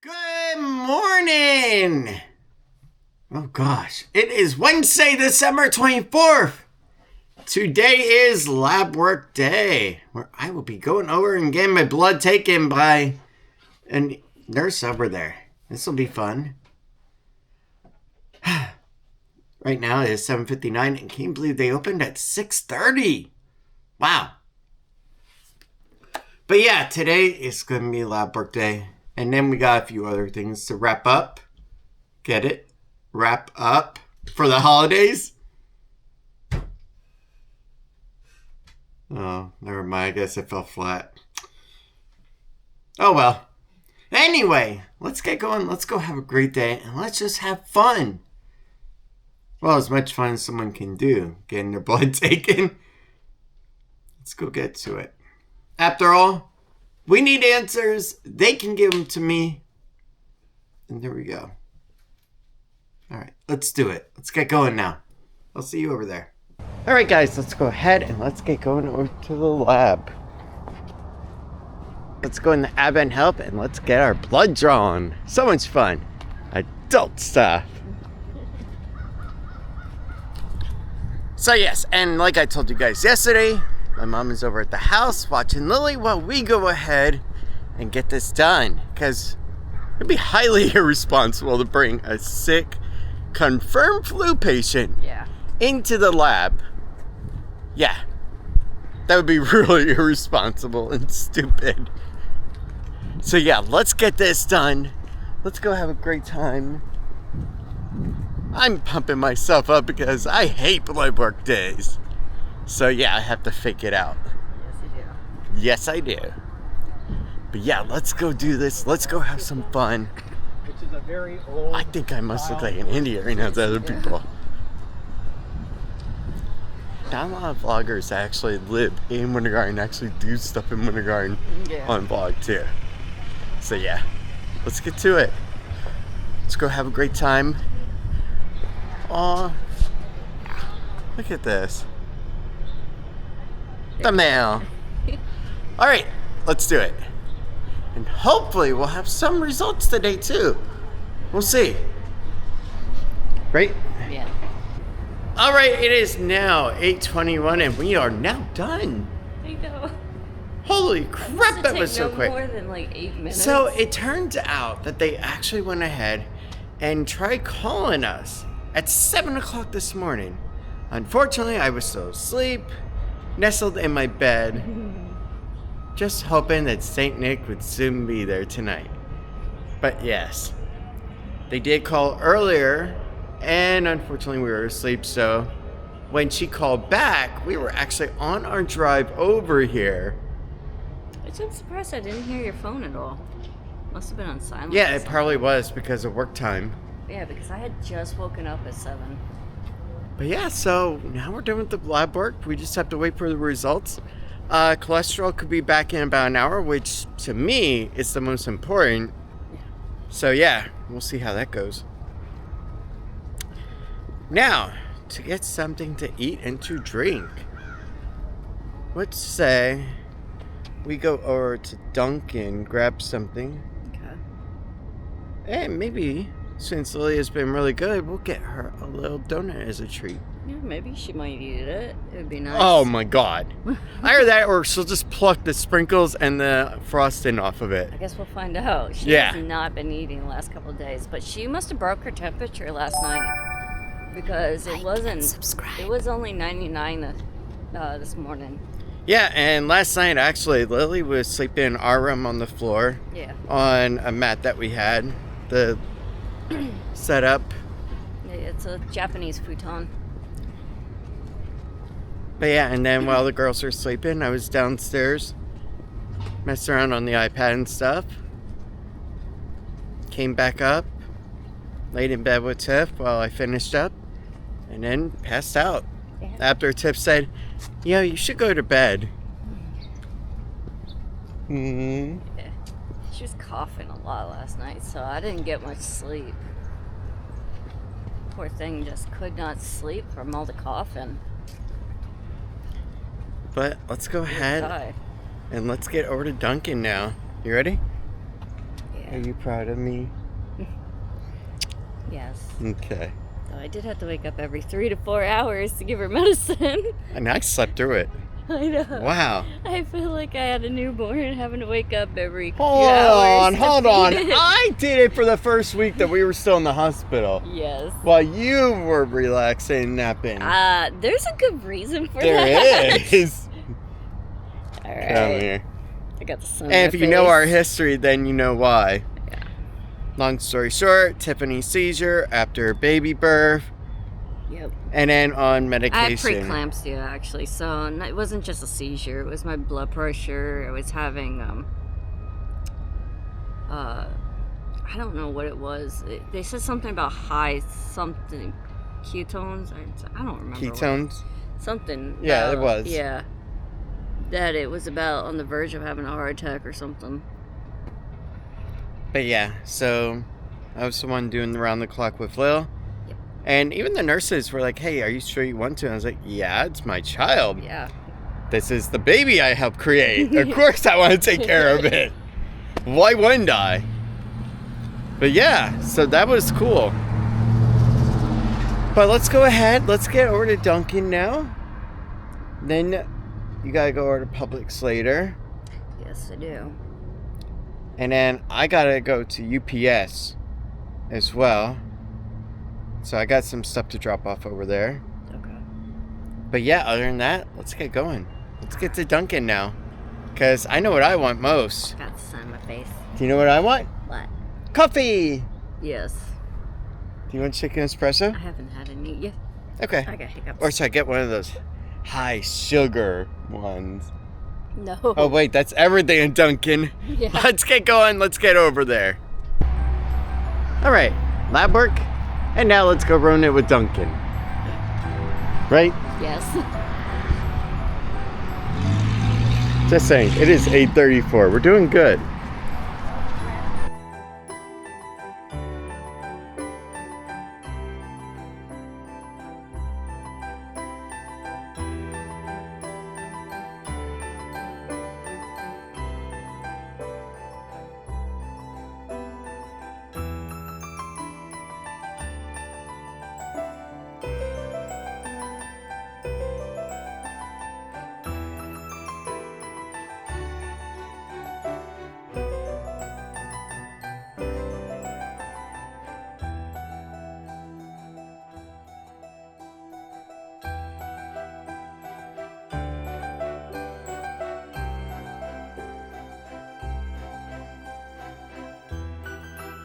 Good morning! Oh gosh, it is Wednesday, December 24th. Today is lab work day, where I will be going over and getting my blood taken by a nurse over there. This will be fun. Right now it is 7:59 and can't believe they opened at 6:30. Wow. But yeah, today is going to be lab work day. And then we got a few other things to wrap up. Get it? Wrap up for the holidays. Oh, never mind. I guess it fell flat. Oh well. Anyway, let's get going. Let's go have a great day. And let's just have fun. Well, as much fun as someone can do. Getting their blood taken. Let's go get to it. After all, we need answers. They can give them to me. And there we go. All right, let's do it. Let's get going now. I'll see you over there. All right, guys, let's go ahead and let's get going over to the lab. Let's go in the Advent Help and let's get our blood drawn. So much fun. Adult stuff. So yes, and like I told you guys yesterday, my mom is over at the house watching Lily while we go ahead and get this done. Because it'd be highly irresponsible to bring a sick, confirmed flu patient into the lab. Yeah, that would be really irresponsible and stupid. So yeah, let's get this done. Let's go have a great time. I'm pumping myself up because I hate blood work days. So yeah, I have to fake it out. Yes, you do. Yes, I do. But yeah, let's go do this. Let's go have some fun. Which is a very old. I think I must look like an Indian right now to other people. Not a lot of vloggers that actually live in Winter Garden actually do stuff in Winter Garden on vlog too. So yeah, let's get to it. Let's go have a great time. Aw, look at this. Thumbnail. All right, let's do it. And hopefully we'll have some results today too. We'll see. Right? Yeah. All right, it is now 8:21 and we are now done. I know. Holy crap, that was so quick. More than like 8 minutes. So it turns out that they actually went ahead and tried calling us at 7 o'clock this morning. Unfortunately, I was still asleep, nestled in my bed, just hoping that St. Nick would soon be there tonight. But yes, they did call earlier, and unfortunately we were asleep, so when she called back, we were actually on our drive over here. I'm surprised I didn't hear your phone at all. Must have been on silent. Yeah, it probably was because of work time. Yeah, because I had just woken up at 7. But yeah, so now we're done with the lab work. We just have to wait for the results. Cholesterol could be back in about an hour, which to me is the most important. So yeah, we'll see how that goes. Now, to get something to eat and to drink, let's say we go over to Dunkin', grab something. Okay. And maybe, since Lily has been really good, we'll get her a little donut as a treat. Yeah, maybe she might eat it. It would be nice. Oh my god. Either that or she'll just pluck the sprinkles and the frosting off of it. I guess we'll find out. She has not been eating the last couple of days, but she must have broke her temperature last night because it wasn't. It was only 99 this morning. Yeah, and last night actually Lily was sleeping in our room on the floor. Yeah. On a mat that we had. The setup. It's a Japanese futon. But yeah, and then while the girls were sleeping, I was downstairs messing around on the iPad and stuff. Came back up, laid in bed with Tiff while I finished up, and then passed out. Yeah. After Tiff said, "Yo, you should go to bed." Yeah. She was coughing a lot last night, so I didn't get much sleep. Poor thing just could not sleep from all the coughing. But let's go ahead Die. and let's get over to Dunkin' now. You ready? Yeah. Yeah. Are you proud of me? Yes. Okay. So I did have to wake up every 3 to 4 hours to give her medicine. And I slept through it. I know. Wow. I feel like I had a newborn having to wake up every few Hold hours. on. I did it for the first week that we were still in the hospital. Yes. While you were relaxing, napping. There's a good reason for There that. is. All right. Come here. I got the sun. And if in you my know face. our history, then you know why. Yeah. Long story short, Tiffany seizure after baby birth. Yep. And then on I medication. had preeclampsia actually, so it wasn't just a seizure. It was my blood pressure. I was having I don't know what it was. They said something about high something ketones. I don't remember. Ketones? Something. Yeah, it was. Yeah. That it was about on the verge of having a heart attack or something. But yeah, so I was the one doing the round the clock with Lil. Yep. And even the nurses were like, hey, are you sure you want to? And I was like, yeah, it's my child. Yeah. This is the baby I helped create. Of course I want to take care of it. Why wouldn't I? But yeah, so that was cool. But let's go ahead. Let's get over to Dunkin' now. Then you gotta go over to Publix later. Yes, I do. And then I gotta go to UPS as well. So I got some stuff to drop off over there. Okay. But yeah, other than that, let's get going. Let's get to Dunkin' now. Because I know what I want most. Got the sun in my face. Do you know what I want? What? Coffee! Yes. Do you want chicken espresso? I haven't had any yet. Okay. I got hiccups. Or should I get one of those high sugar ones? No. Oh wait, that's everything in Dunkin'. Yeah. Let's get going. Let's get over there. All right, lab work. And now let's go run it with Dunkin'. Right? Yes. Just saying, it is 8:34. We're doing good.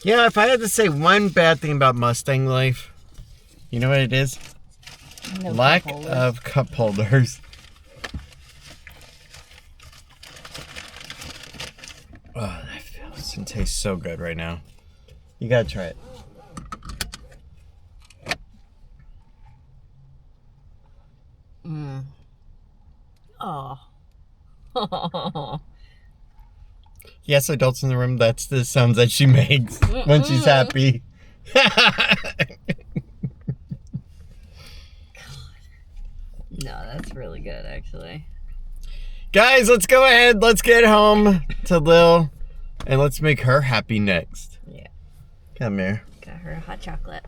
You know, if I had to say one bad thing about Mustang life, you know what it is? No Lack cup holder. of cup holders. Oh, that feels and tastes so good right now. You gotta try it. Oh. Yes, adults in the room, that's the sounds that she makes when she's happy. No, that's really good, actually. Guys, let's go ahead. Let's get home to Lil and let's make her happy next. Yeah. Come here. Got her a hot chocolate.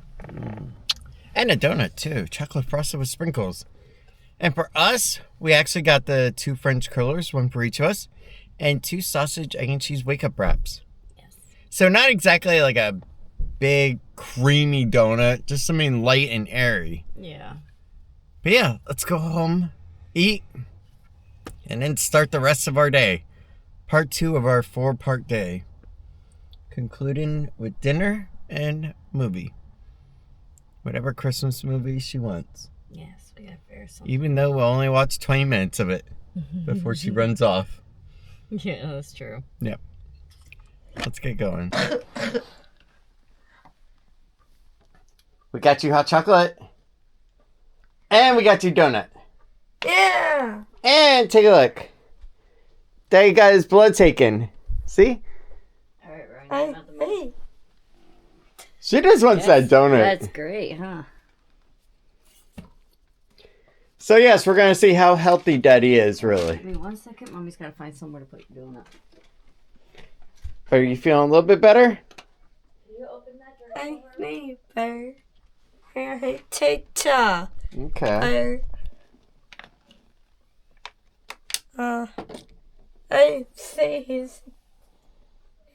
And a donut too. Chocolate frosted with sprinkles. And for us, we actually got the 2 French curlers, 1 for each of us, and 2 sausage, egg, and cheese wake-up wraps. Yes. So not exactly like a big, creamy donut, just something light and airy. Yeah. But yeah, let's go home, eat, and then start the rest of our day. Part 2 of our 4-part day. Concluding with dinner and movie. Whatever Christmas movie she wants. Yes, we got fair something. Even though we'll only watch 20 minutes of it before she runs off. Yeah, that's true. Yep. Let's get going. We got you hot chocolate. And we got you donut. Yeah. And take a look. Daddy got his blood taken. See? All right, Ryan. Hey. She just wants that donut. That's great, huh? So yes, we're going to see how healthy Daddy is, really. Give me 1 second. Mommy's got to find somewhere to put your donut. Are you feeling a little bit better? I need better. I take ta. Okay. I say he's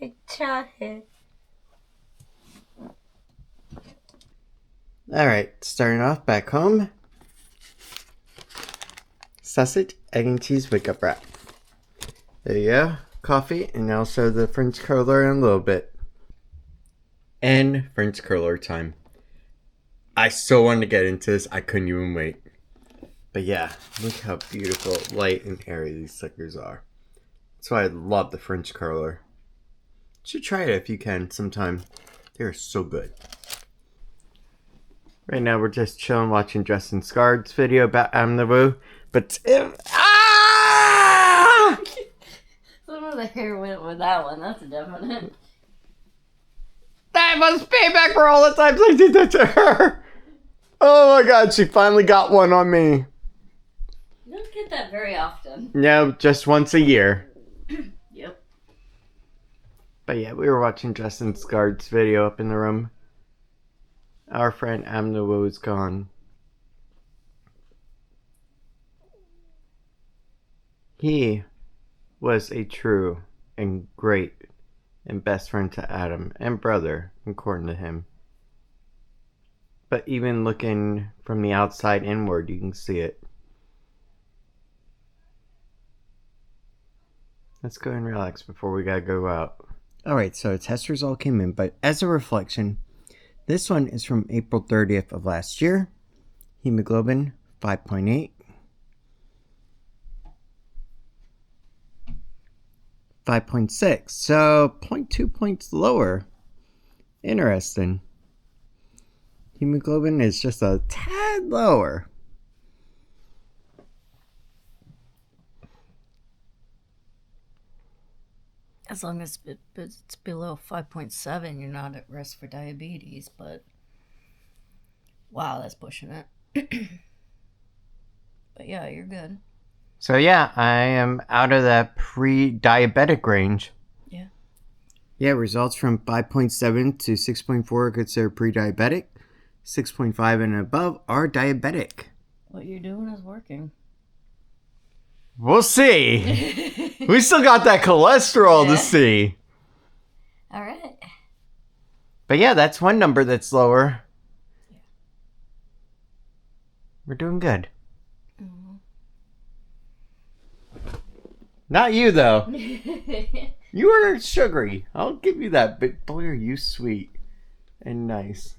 a child. Alright, starting off back home. Sausage, egg, and cheese wake up wrap. There you go. Coffee, and also the French curler in a little bit. And French curler time. I so wanted to get into this, I couldn't even wait. But yeah, look how beautiful, light, and airy these suckers are. That's why I love the French curler. You should try it if you can sometime. They're so good. Right now we're just chilling watching Justin Scarred's video about Amnavu. But Some of the hair went with that one, that's a definite. That was payback for all the times I did that to her. Oh my god, she finally got one on me. You don't get that very often. No, just once a year. Yep. But yeah, we were watching Justin Scarred's video up in the room. Our friend Amnawu is gone. He was a true and great and best friend to Adam and brother, according to him. But even looking from the outside inward, you can see it. Let's go and relax before we gotta go out. Alright, so test results came in, but as a reflection, this one is from April 30th of last year. Hemoglobin 5.8. 5.6. So 0.2 points lower. Interesting. Hemoglobin is just a tad lower. As long as it's below 5.7, you're not at risk for diabetes, but wow, that's pushing it. But yeah, you're good. So yeah, I am out of that pre-diabetic range. Yeah. Yeah, results from 5.7 to 6.4 are considered pre-diabetic. 6.5 and above are diabetic. What you're doing is working. We'll see. We still got that cholesterol to see. All right. But yeah, that's one number that's lower. Yeah. We're doing good. Not you, though. You are sugary. I'll give you that. But boy, are you sweet and nice.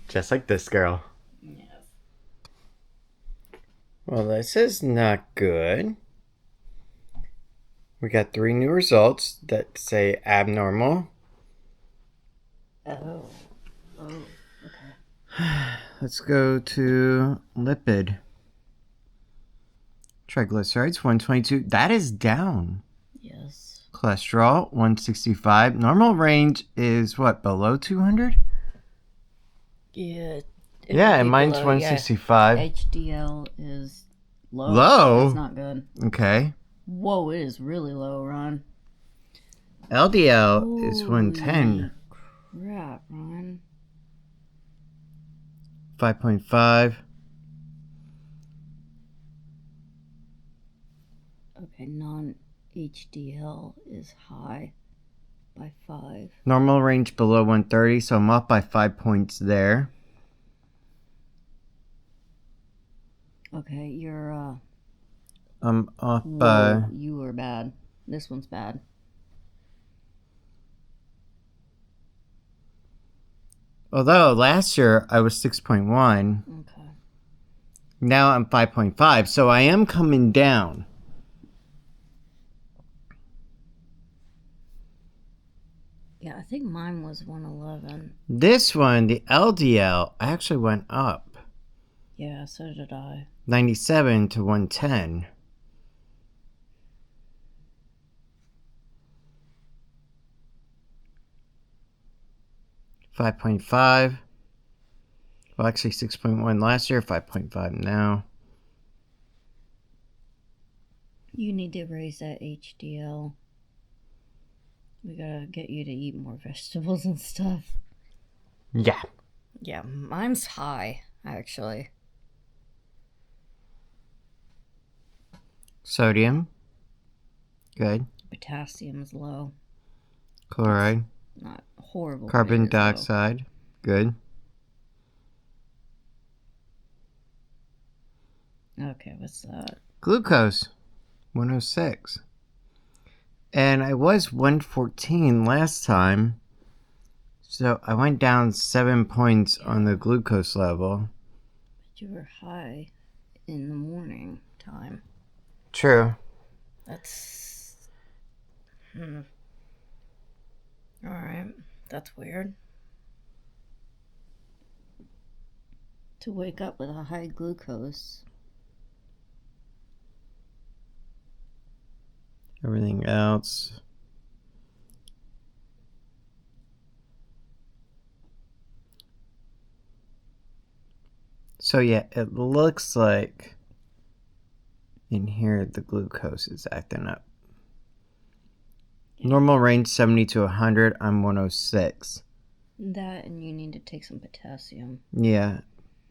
Just like this girl. Yes. Well, this is not good. We got 3 new results that say abnormal. Oh. Oh, okay. Let's go to lipid. Triglycerides, 122. That is down. Yes. Cholesterol, 165. Normal range is what, below 200? Yeah. Yeah, and mine's below, 165. Yeah. HDL is low. Low? That's not good. Okay. Whoa, it is really low, Ron. LDL is 110. Crap, Ron. 5.5. Okay, non-HDL is high by 5. Normal range below 130, so I'm up by 5 points there. Okay, you're I'm up by... you are bad. This one's bad. Although last year I was 6.1. Okay. Now I'm 5.5, so I am coming down. Yeah, I think mine was 111. This one, the LDL, actually went up. Yeah, so did I. 97 to 110. $5.5. Well, actually 6.1 last year, 5.5 now. You need to raise that HDL. We gotta get you to eat more vegetables and stuff. Yeah. Yeah, mine's high, actually. Sodium. Good. Potassium's low. Chloride. Not horrible. Carbon dioxide. Good. Okay, what's that? Glucose. 106. And I was 114 last time. So I went down 7 points on the glucose level. But you were high in the morning time. True. That's... Alright, that's weird. To wake up with a high glucose. Everything else. So yeah, it looks like in here the glucose is acting up. Normal range 70 to 100. I'm 106. That, and you need to take some potassium. Yeah,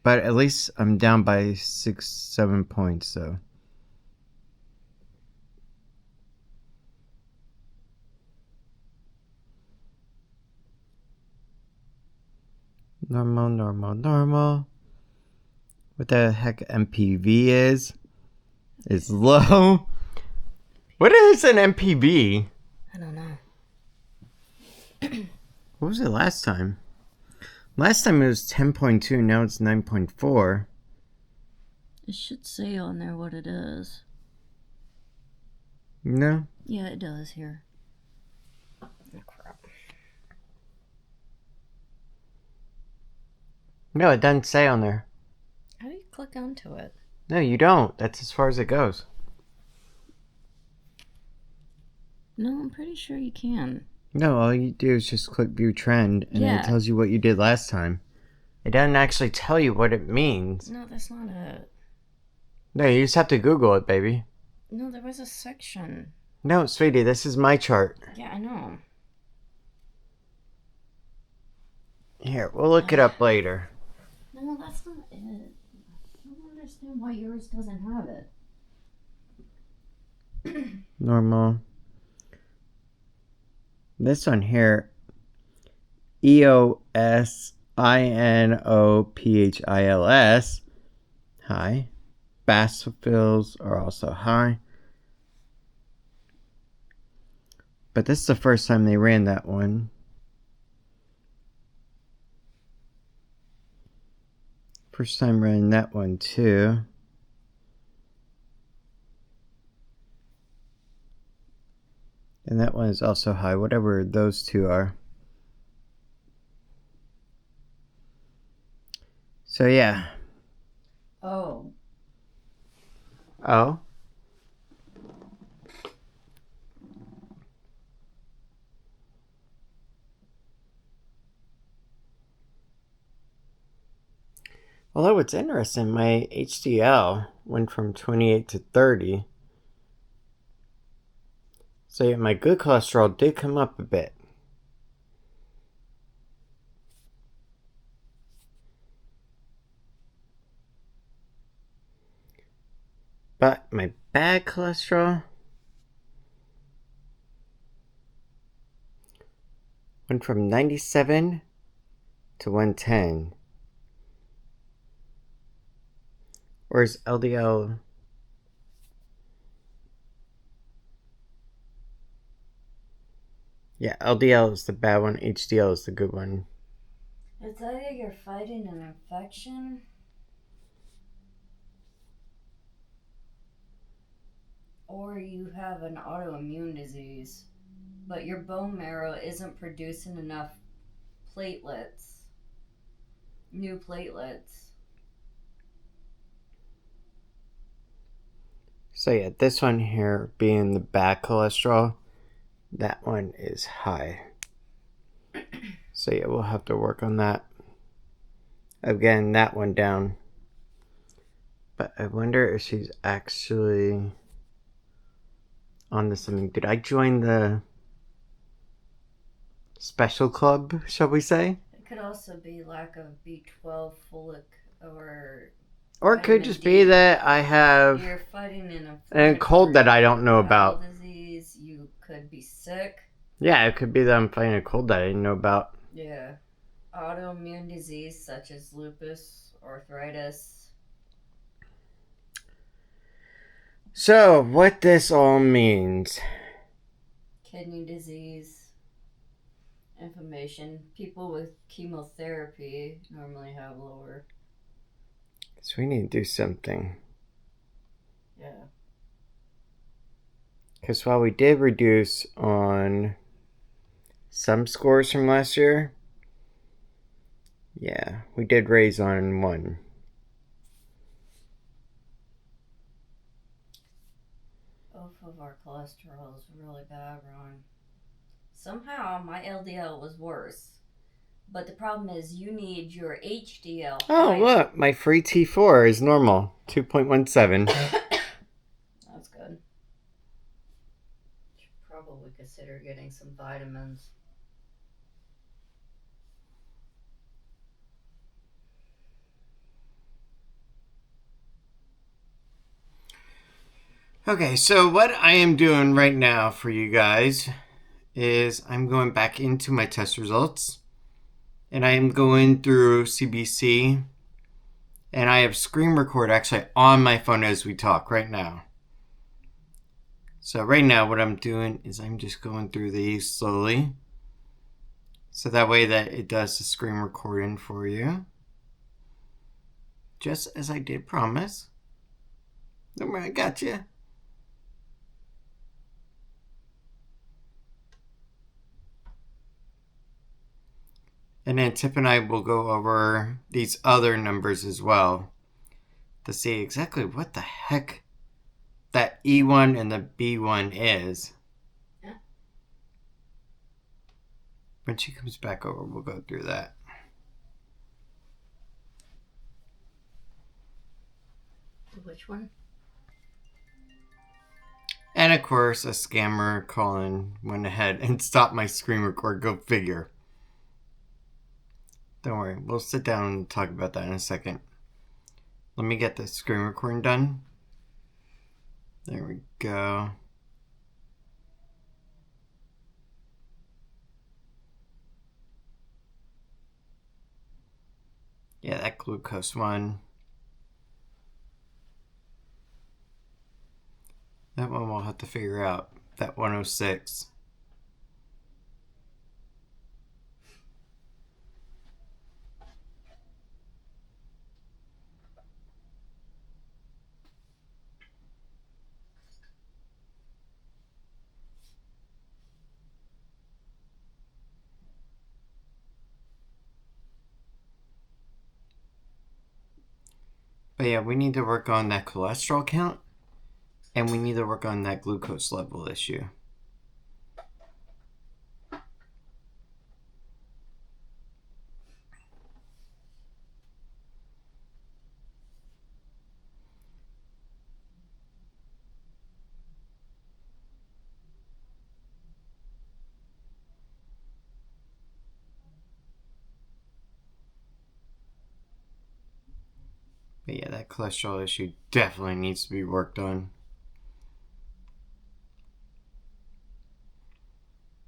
but at least I'm down by 6-7 points, so. Normal. What the heck MPV is low. What is an MPV? I don't know. What was it last time? Last time it was 10.2, now it's 9.4. It should say on there what it is. No? Yeah, it does here. Oh, crap. No, it doesn't say on there. How do you click onto it? No, you don't. That's as far as it goes. No, I'm pretty sure you can. No, all you do is just click view trend and Yeah. it tells you what you did last time. It doesn't actually tell you what it means. No, that's not it. No, you just have to Google it, baby. No, there was a section. No, sweetie, this is my chart. Yeah, I know. Here, we'll look it up later. No, that's not it. I don't understand why yours doesn't have it. Normal. This one here, eosinophils, high. Basophils are also high. But this is the first time they ran that one. First time running that one too. And that one is also high, whatever those two are. So yeah. Oh. Oh? Although it's interesting, my HDL went from 28 to 30. So yeah, my good cholesterol did come up a bit. But my bad cholesterol went from 97 to 110. Whereas LDL... Yeah, LDL is the bad one, HDL is the good one. It's either you're fighting an infection or you have an autoimmune disease, but your bone marrow isn't producing enough platelets, new platelets. So yeah, this one here being the bad cholesterol, that one is high. So yeah, we'll have to work on that. Again, that one down. But I wonder if she's actually onto something. Did I join the special club, shall we say? It could also be lack of B12, folic, or it could just be that I have you're fighting a cold that I don't know about. Disease. You could be sick. Yeah, it could be that I'm fighting a cold that I didn't know about. Yeah. Autoimmune disease such as lupus, arthritis. So, what this all means. Kidney disease. Inflammation. People with chemotherapy normally have lower. So we need to do something. Yeah. Because while we did reduce on some scores from last year, yeah, we did raise on one. Both of our cholesterol is really bad, Ron. Somehow my LDL was worse. But the problem is you need your HDL. Oh, look, my free T4 is normal, 2.17. That's good. Should probably consider getting some vitamins. Okay, so what I am doing right now for you guys is I'm going back into my test results. And I am going through CBC. And I have screen record actually on my phone as we talk right now. So right now what I'm doing is I'm just going through these slowly. So that way that it does the screen recording for you. Just as I did promise. Don't worry, I got you. And then Tip and I will go over these other numbers as well to see exactly what the heck that E1 and the B1 is. Yeah. When she comes back over, we'll go through that. Which one? And of course, a scammer calling went ahead and stopped my screen record. Go figure. Don't worry, we'll sit down and talk about that in a second. Let me get the screen recording done. There we go. Yeah, that glucose one. That one we'll have to figure out. That 106. But yeah, we need to work on that cholesterol count, and we need to work on that glucose level issue. But yeah, that cholesterol issue definitely needs to be worked on.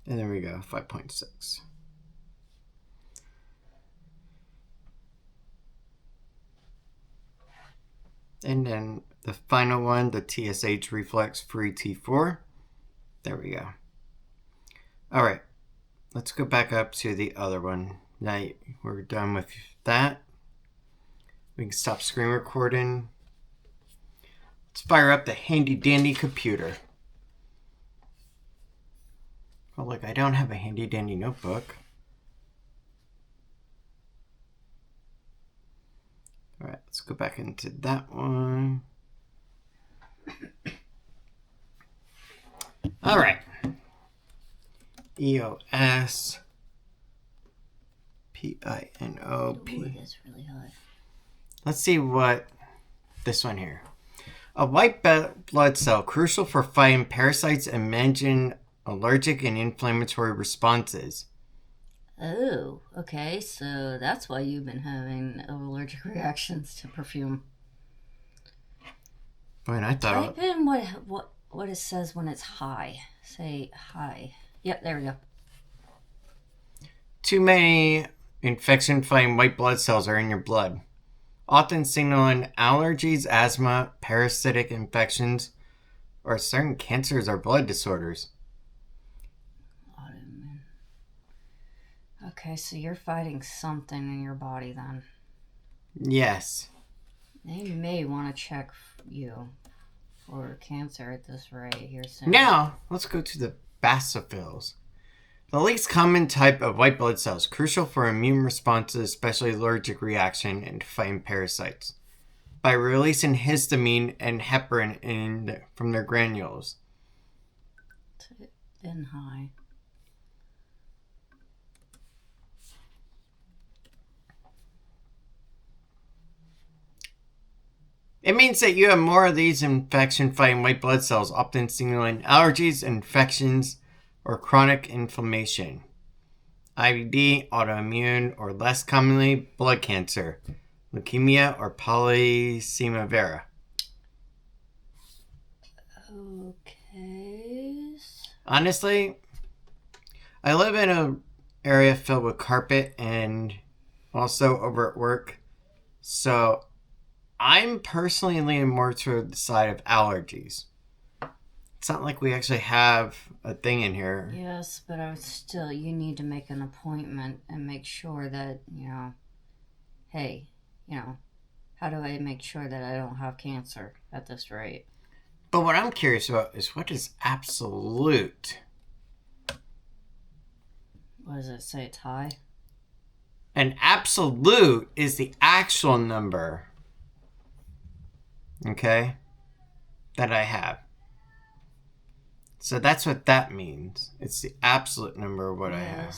And there we go, 5.6. And then the final one, the TSH reflex free T4. There we go. All right, let's go back up to the other one. Now we're done with that. We can stop screen recording. Let's fire up the handy dandy computer. Oh, look, I don't have a handy dandy notebook. All right, let's go back into that one. All right. EOS. PINOP. That's really hot. Let's see what this one here. A white blood cell, crucial for fighting parasites and managing allergic and inflammatory responses. Oh, okay. So that's why you've been having allergic reactions to perfume. But I thought... Type in what it says when it's high. Say high. Yep, there we go. Too many infection-fighting white blood cells are in your blood, often signaling allergies, asthma, parasitic infections, or certain cancers or blood disorders. Autoimmune. Okay, so you're fighting something in your body then. Yes. They may want to check you for cancer at this rate here soon. Now, let's go to the basophils. The least common type of white blood cells, crucial for immune responses, especially allergic reaction and fighting parasites, by releasing histamine and heparin from their granules. Been high. It means that you have more of these infection-fighting white blood cells, often signaling allergies, infections, or chronic inflammation, IBD, autoimmune, or less commonly, blood cancer, leukemia, or polycythemia vera. Okay. Honestly, I live in an area filled with carpet and also over at work, so I'm personally leaning more to the side of allergies. It's not like we actually have a thing in here. Yes, but you need to make an appointment and make sure that, hey, how do I make sure that I don't have cancer at this rate? But what I'm curious about is, what is absolute? What does it say? It's high? An absolute is the actual number, okay, that I have. So that's what that means. It's the absolute number of what I have.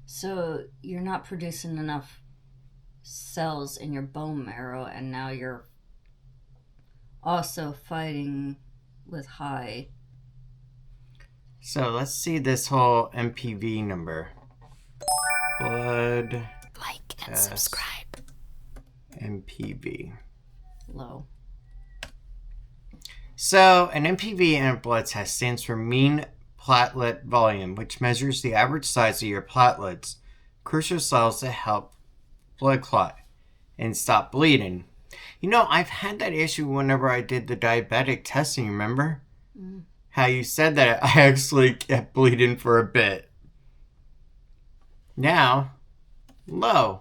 So you're not producing enough cells in your bone marrow, and now you're also fighting with high. So let's see this whole MPV number. Blood. Like and subscribe. MPV. Low. So, an MPV in a blood test stands for mean platelet volume, which measures the average size of your platelets, crucial cells that help blood clot and stop bleeding. I've had that issue whenever I did the diabetic testing, remember? Mm. How you said that I actually kept bleeding for a bit. Now, low.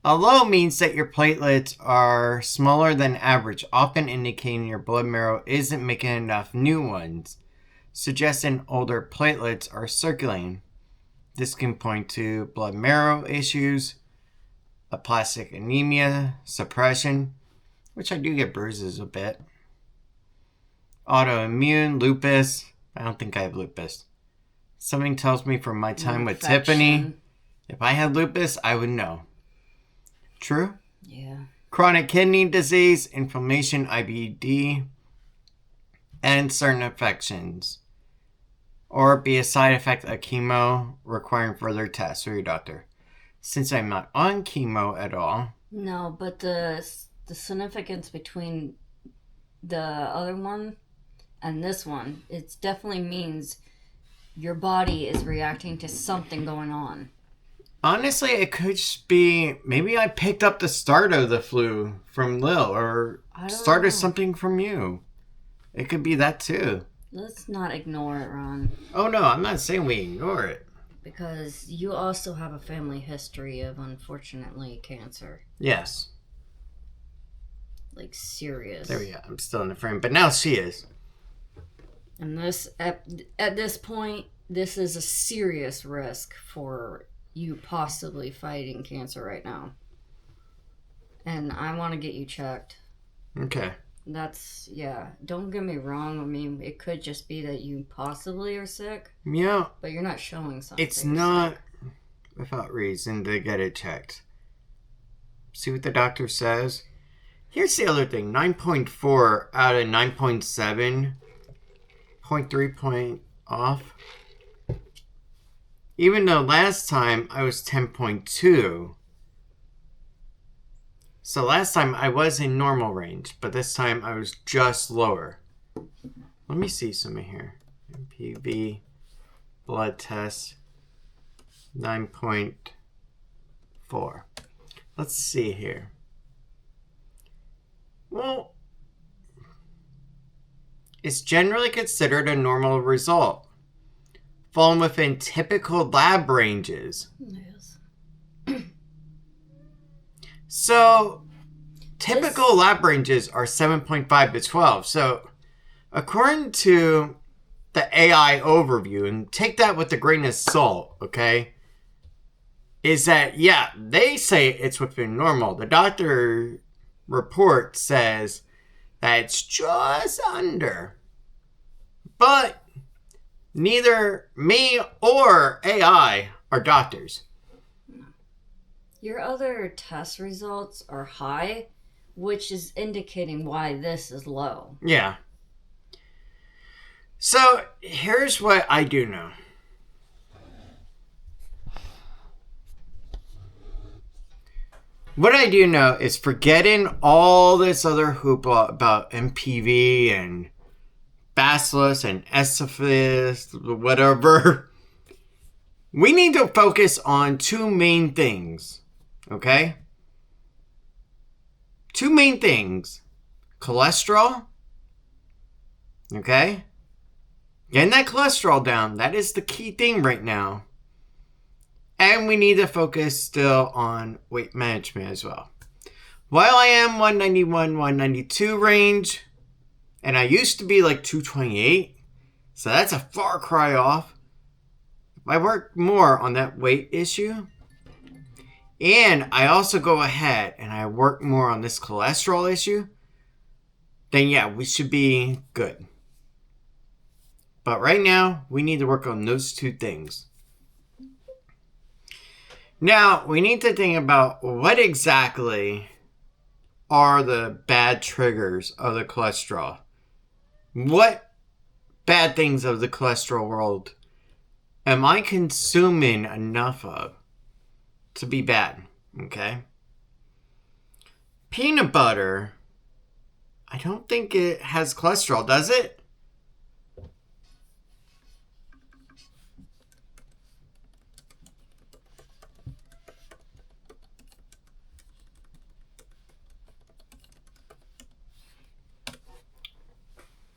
A low means that your platelets are smaller than average, often indicating your blood marrow isn't making enough new ones, suggesting older platelets are circulating. This can point to blood marrow issues, aplastic anemia, suppression, which I do get bruises a bit, autoimmune, lupus. I don't think I have lupus. Something tells me from my time with Tiffany, if I had lupus, I would know. True? Yeah. Chronic kidney disease, inflammation, IBD, and certain infections. Or be a side effect of chemo requiring further tests for your doctor. Since I'm not on chemo at all. No, but the significance between the other one and this one, it definitely means your body is reacting to something going on. Honestly, it could just be, maybe I picked up the start of the flu from Lil, or started something from you. It could be that too. Let's not ignore it, Ron. Oh no, I'm not saying we ignore it. Because you also have a family history of, unfortunately, cancer. Yes. Like, serious. There we go. I'm still in the frame, but now she is. And this, at this point, this is a serious risk for you possibly fighting cancer right now. And I want to get you checked. Okay. Don't get me wrong. I mean, it could just be that you possibly are sick. Yeah. But you're not showing something. It's not without reason to get it checked. See what the doctor says. Here's the other thing. 9.4 out of 9.7. 0.3 off. Even though last time I was 10.2. So last time I was in normal range, but this time I was just lower. Let me see something here. MPV blood test 9.4. Let's see here. Well, it's generally considered a normal result, falling within typical lab ranges. Yes. So, typical lab ranges are 7.5 to 12. So, according to the AI overview, and take that with a grain of salt, okay, is that, yeah, they say it's within normal. The doctor report says that it's just under. But neither me or AI are doctors. Your other test results are high, which is indicating why this is low. Yeah. So, here's what I do know. What I do know is forgetting all this other hoopla about MPV and bacillus and esophagus, whatever. We need to focus on two main things, okay? Two main things. Cholesterol, okay? Getting that cholesterol down, that is the key thing right now. And we need to focus still on weight management as well. While I am 191, 192 range, and I used to be like 228, so that's a far cry off. If I work more on that weight issue, and I also go ahead and I work more on this cholesterol issue, then yeah, we should be good. But right now, we need to work on those two things. Now, we need to think about what exactly are the bad triggers of the cholesterol. What bad things of the cholesterol world am I consuming enough of to be bad? Okay. Peanut butter, I don't think it has cholesterol, does it?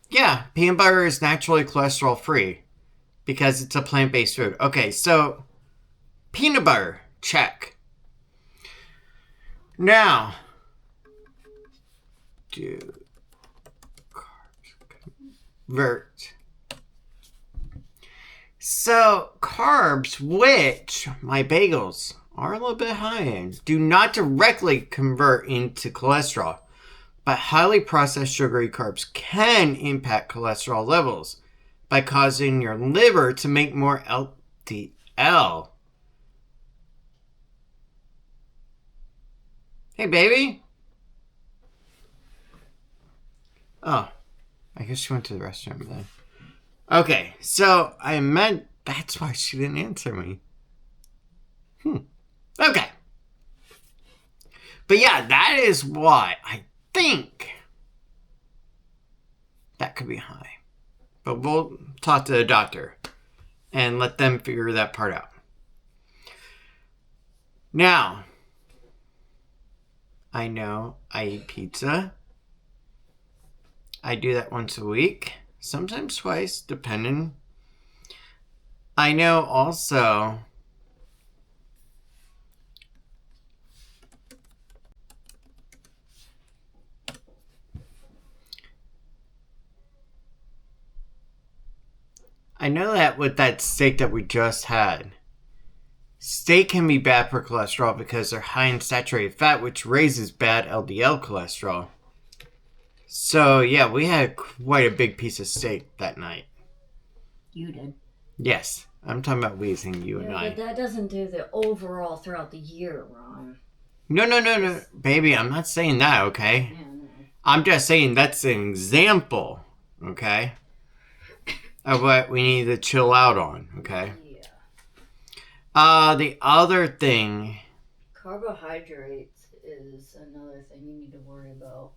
Yeah, peanut butter is naturally cholesterol free because it's a plant-based food. Okay, so peanut butter, check. Now, convert. So carbs, which my bagels are a little bit high in, do not directly convert into cholesterol. But highly processed sugary carbs can impact cholesterol levels by causing your liver to make more LDL. Hey, baby. Oh, I guess she went to the restroom then. Okay, so I meant that's why she didn't answer me. Okay. But yeah, that is why I think that could be high. But we'll talk to the doctor and let them figure that part out. Now, I know I eat pizza. I do that once a week, sometimes twice, depending. I know also that with that steak that we just had, steak can be bad for cholesterol because they're high in saturated fat, which raises bad LDL cholesterol. So, yeah, we had quite a big piece of steak that night. You did. Yes, I'm talking about wheezing, you and I. But that doesn't do the overall throughout the year, Ron. No. Baby, I'm not saying that, okay? Yeah, no. I'm just saying that's an example, okay? of what we need to chill out on, okay? Yeah. The other thing... Carbohydrates is another thing you need to worry about.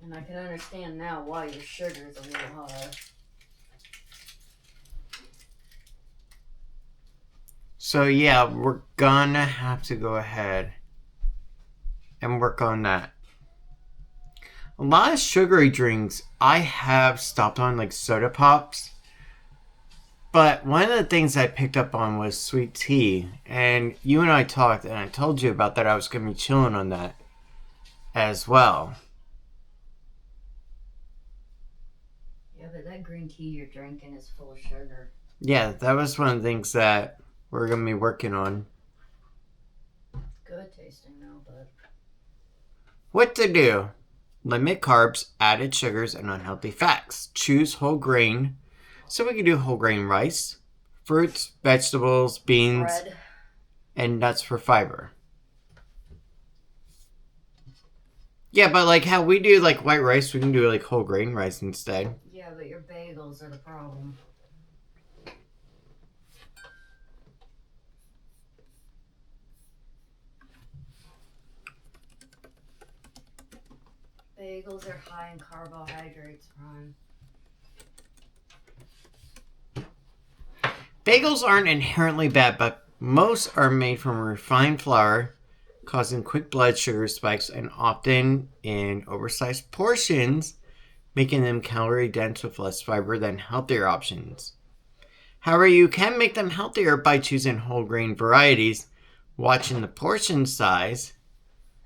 And I can understand now why your sugar's a little high. So yeah, we're gonna have to go ahead and work on that. A lot of sugary drinks I have stopped on, like soda pops. But one of the things I picked up on was sweet tea. And you and I talked, and I told you about that. I was going to be chilling on that as well. Yeah, but that green tea you're drinking is full of sugar. Yeah, that was one of the things that we're going to be working on. It's good tasting though, but... What to do? Limit carbs, added sugars, and unhealthy fats. Choose whole grain. So we can do whole grain rice, fruits, vegetables, beans, bread, and nuts for fiber. Yeah, but like how we do like white rice, we can do like whole grain rice instead. Yeah, but your bagels are the problem. Bagels are high in carbohydrates, Ron. Bagels aren't inherently bad, but most are made from refined flour, causing quick blood sugar spikes and often in oversized portions, making them calorie dense with less fiber than healthier options. However, you can make them healthier by choosing whole grain varieties, watching the portion size,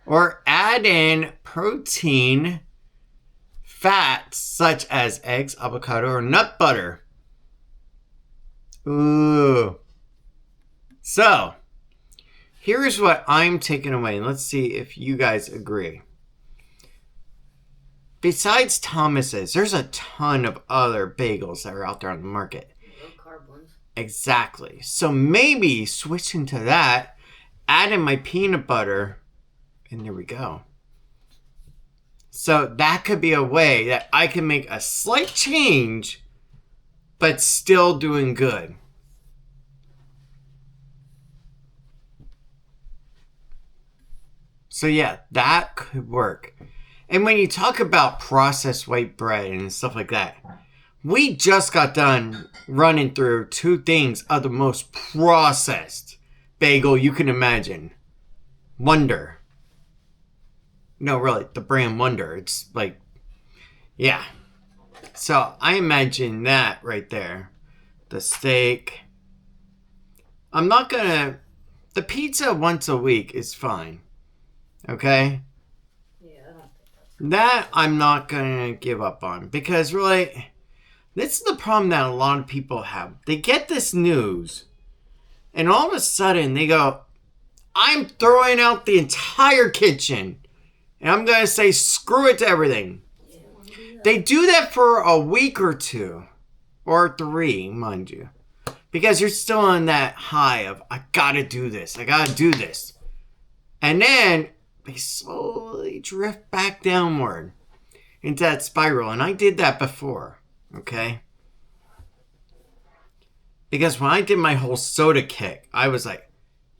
or add in protein fats such as eggs, avocado, or nut butter. Ooh. So, here's what I'm taking away. Let's see if you guys agree. Besides Thomas's, there's a ton of other bagels that are out there on the market. Low carb ones. Exactly. So maybe switching to that, add in my peanut butter, and there we go. So that could be a way that I can make a slight change, but still doing good. So yeah, that could work. And when you talk about processed white bread and stuff like that, we just got done running through two things of the most processed bagel you can imagine. Wonder. No, really, the brand Wonder. It's like, yeah. So I imagine that right there. The steak. I'm not gonna... The pizza once a week is fine. Okay? Yeah, I don't think that's... That I'm not gonna give up on. Because really, this is the problem that a lot of people have. They get this news, and all of a sudden they go, I'm throwing out the entire kitchen. And I'm gonna say screw it to everything. Yeah, I wanna do that. They do that for a week or two. Or 3, mind you. Because you're still on that high of, I gotta do this. I gotta do this. And then they slowly drift back downward into that spiral. And I did that before. Okay? Because when I did my whole soda kick, I was like,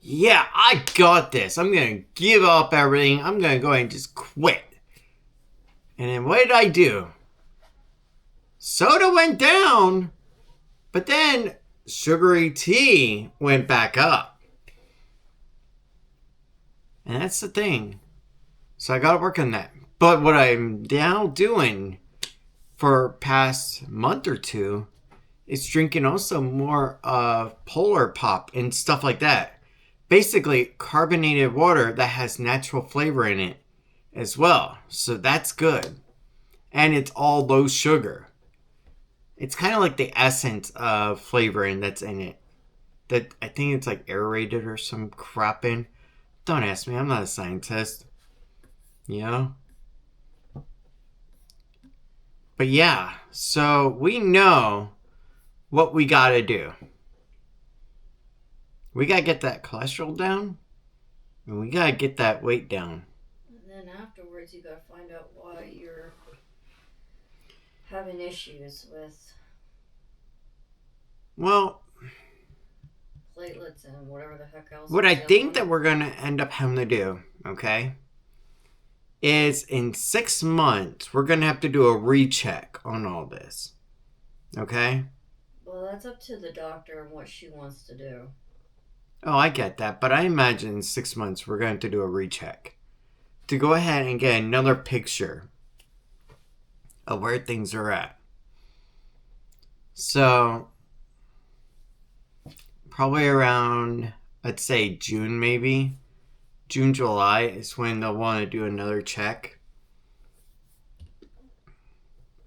yeah, I got this. I'm going to give up everything. I'm going to go ahead and just quit. And then what did I do? Soda went down, but then sugary tea went back up. And that's the thing. So I got to work on that. But what I'm now doing for past month or two is drinking also more of Polar Pop and stuff like that. Basically, carbonated water that has natural flavor in it as well. So that's good. And it's all low sugar. It's kind of like the essence of flavoring that's in it. That I think it's like aerated or some crap in. Don't ask me, I'm not a scientist. You know? But yeah, so we know what we gotta do. We gotta get that cholesterol down, and we gotta get that weight down. And then afterwards, you gotta find out why you're having issues with Well, platelets and whatever the heck else. what I think that we're going to end up having to do, okay, is in 6 months, we're going to have to do a recheck on all this. Okay? Well, that's up to the doctor and what she wants to do. Oh, I get that. But I imagine in 6 months, we're going to have to do a recheck. To go ahead and get another picture of where things are at. So, probably around, I'd say June maybe. June, July is when they'll want to do another check.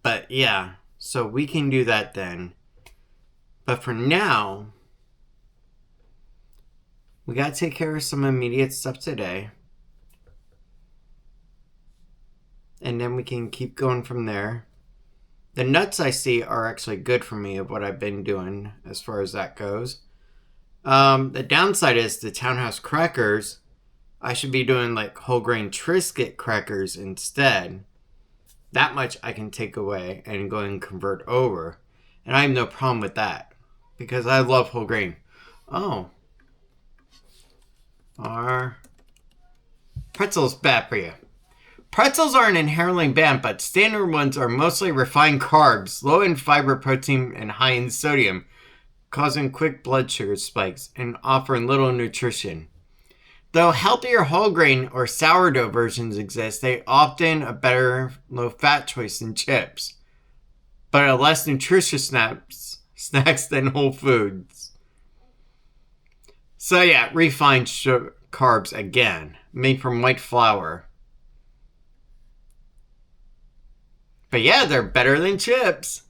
But yeah, so we can do that then. But for now, we got to take care of some immediate stuff today. And then we can keep going from there. The nuts I see are actually good for me of what I've been doing as far as that goes. The downside is the Townhouse crackers. I should be doing like whole grain Triscuit crackers instead. That much I can take away and go and convert over. And I have no problem with that. Because I love whole grain. Oh. Are pretzels bad for you? Pretzels aren't inherently bad, but standard ones are mostly refined carbs, low in fiber, protein, and high in sodium, causing quick blood sugar spikes and offering little nutrition. Though healthier whole grain or sourdough versions exist, they often a better low-fat choice than chips, but are less nutritious snacks than whole foods. So yeah, refined carbs again, made from white flour. But yeah, they're better than chips.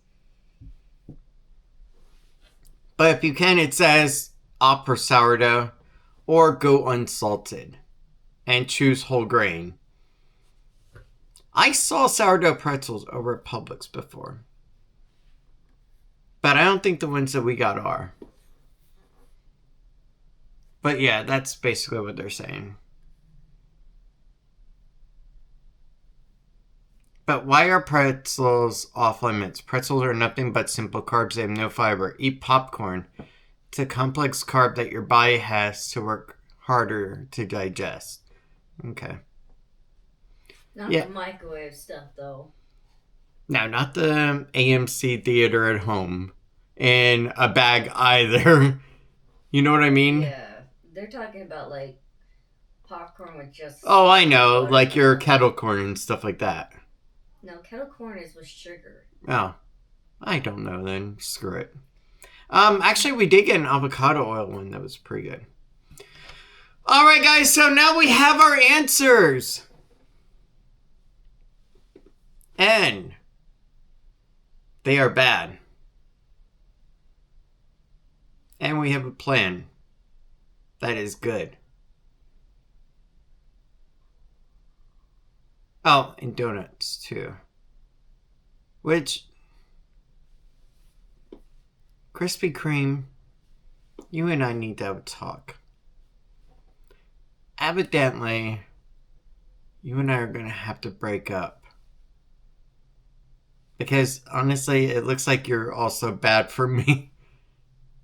But if you can, it says opt for sourdough or go unsalted and choose whole grain. I saw sourdough pretzels over at Publix before. But I don't think the ones that we got are. But yeah, that's basically what they're saying. But why are pretzels off limits? Pretzels are nothing but simple carbs. They have no fiber. Eat popcorn. It's a complex carb that your body has to work harder to digest. Okay. Not the microwave stuff, though. No, not the AMC theater at home. In a bag either. You know what I mean? Yeah. They're talking about, like, popcorn with just... Oh, I know. Like your kettle corn and stuff like that. No, kettle corn is with sugar. Oh. I don't know then. Screw it. Actually, we did get an avocado oil one that was pretty good. Alright, guys. So now we have our answers. And they are bad. And we have a plan that is good. Oh, and donuts too. Which, Krispy Kreme, you and I need to have a talk. Evidently, you and I are going to have to break up. Because, honestly, it looks like you're also bad for me.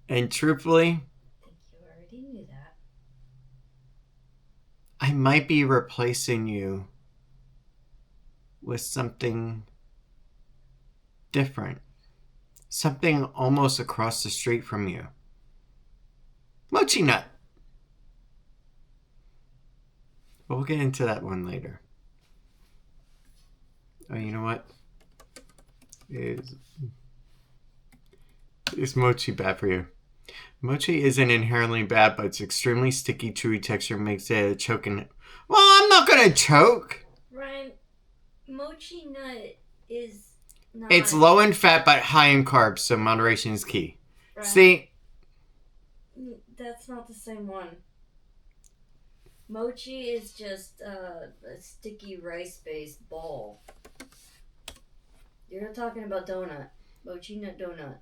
And truthfully, I think you already knew that. I might be replacing you with something different. Something almost across the street from you. Mochi nut. But we'll get into that one later. Oh, you know what? Is mochi bad for you? Mochi isn't inherently bad, but its extremely sticky, chewy texture makes it a choking. Well, I'm not gonna choke. Ryan, mochi nut is not... It's low in fat, but high in carbs, so moderation is key. Ryan, See? that's not the same one. Mochi is just a sticky rice-based ball. You're not talking about donut. Mochi nut donut.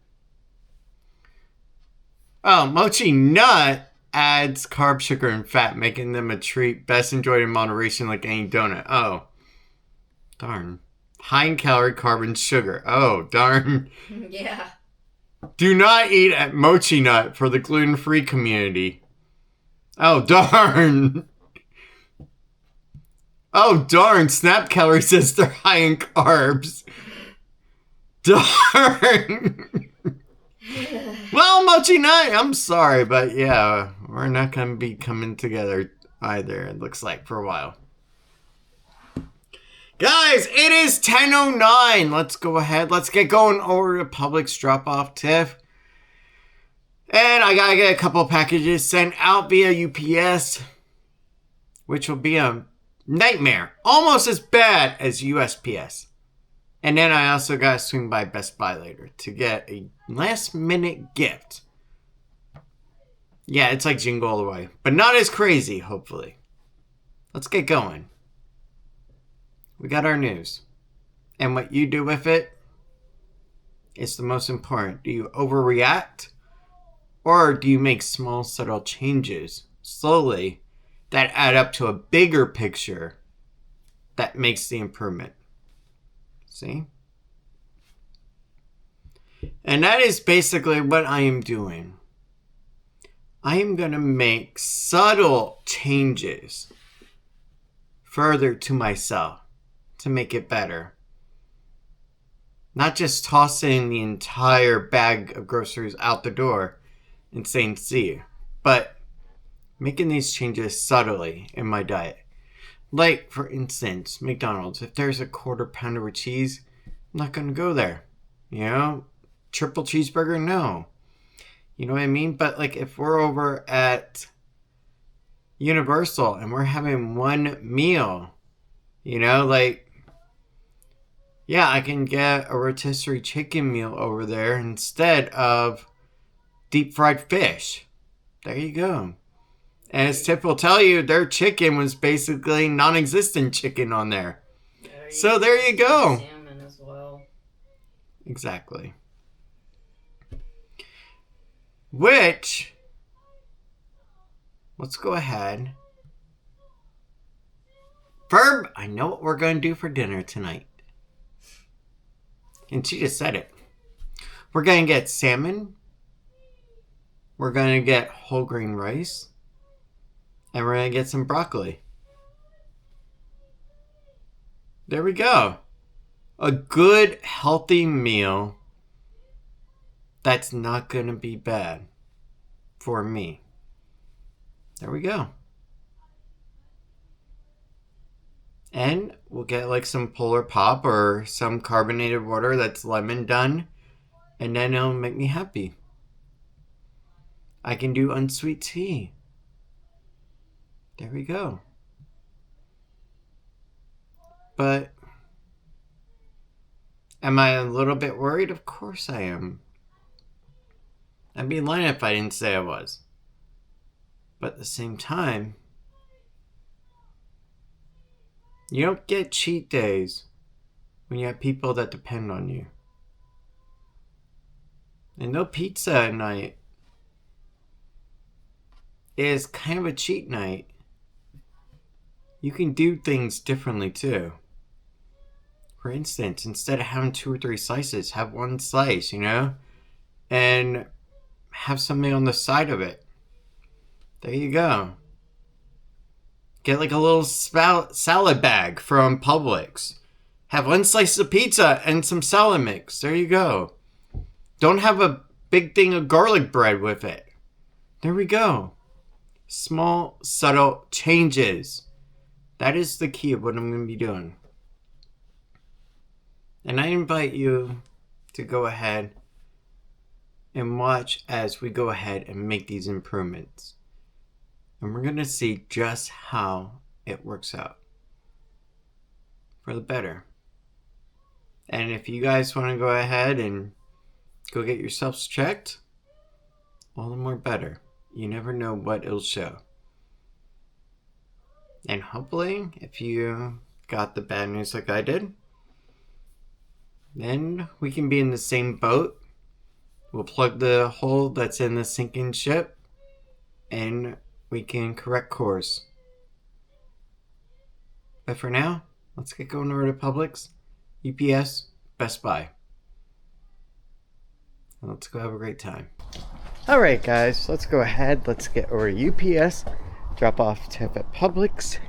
Oh, mochi nut adds carb, sugar, and fat, making them a treat best enjoyed in moderation like any donut. Oh. Darn. High in calorie, carbon, sugar. Oh, darn. Yeah. Do not eat at Mochi Nut for the gluten-free community. Oh, darn. Oh, darn. Snap Calorie says they're high in carbs. Darn. Well, Mochi Nut, I'm sorry, but yeah, we're not going to be coming together either, it looks like, for a while. Guys, it is 10:09. Let's go ahead. Let's get going over to Publix drop-off, Tiff. And I gotta get a couple packages sent out via UPS, which will be a nightmare. Almost as bad as USPS. And then I also gotta swing by Best Buy later to get a last-minute gift. Yeah, it's like Jingle All the Way, but not as crazy, hopefully. Let's get going. We got our news. And what you do with it is the most important. Do you overreact? Or do you make small, subtle changes slowly that add up to a bigger picture that makes the improvement? See? And that is basically what I am doing. I am going to make subtle changes further to myself to make it better. Not just tossing the entire bag of groceries out the door and saying see you, but making these changes subtly in my diet. Like, for instance, McDonald's. If there's a quarter pounder with cheese, I'm not going to go there. You know? Triple cheeseburger? No. You know what I mean? But, like, if we're over at Universal and we're having one meal, you know, like, yeah, I can get a rotisserie chicken meal over there instead of deep fried fish. There you go. And as Tiff will tell you, their chicken was basically non-existent chicken on there. So there you go. Salmon as well. Exactly. Which, let's go ahead. Ferb, I know what we're going to do for dinner tonight. And she just said it. We're going to get salmon. We're going to get whole grain rice. And we're going to get some broccoli. There we go. A good, healthy meal that's not going to be bad for me. There we go. And we'll get like some Polar Pop or some carbonated water that's lemon done. And then it'll make me happy. I can do unsweet tea. There we go. But am I a little bit worried? Of course I am. I'd be lying if I didn't say I was. But at the same time, you don't get cheat days when you have people that depend on you. And no pizza at night is kind of a cheat night. You can do things differently too. For instance, instead of having 2 or 3 slices, have one slice, you know? And have something on the side of it. There you go. Get like a little salad bag from Publix. Have 1 slice of pizza and some salad mix. There you go. Don't have a big thing of garlic bread with it. There we go. Small, subtle changes. That is the key of what I'm going to be doing. And I invite you to go ahead and watch as we go ahead and make these improvements. And we're going to see just how it works out for the better. And if you guys want to go ahead and go get yourselves checked, all the more better. You never know what it'll show. And hopefully, if you got the bad news like I did, then we can be in the same boat. We'll plug the hole that's in the sinking ship, and we can correct course. But for now, let's get going over to Publix UPS, Best Buy. Let's go have a great time. Alright guys, let's go ahead. Let's get over to UPS. Drop off Tiff at Publix.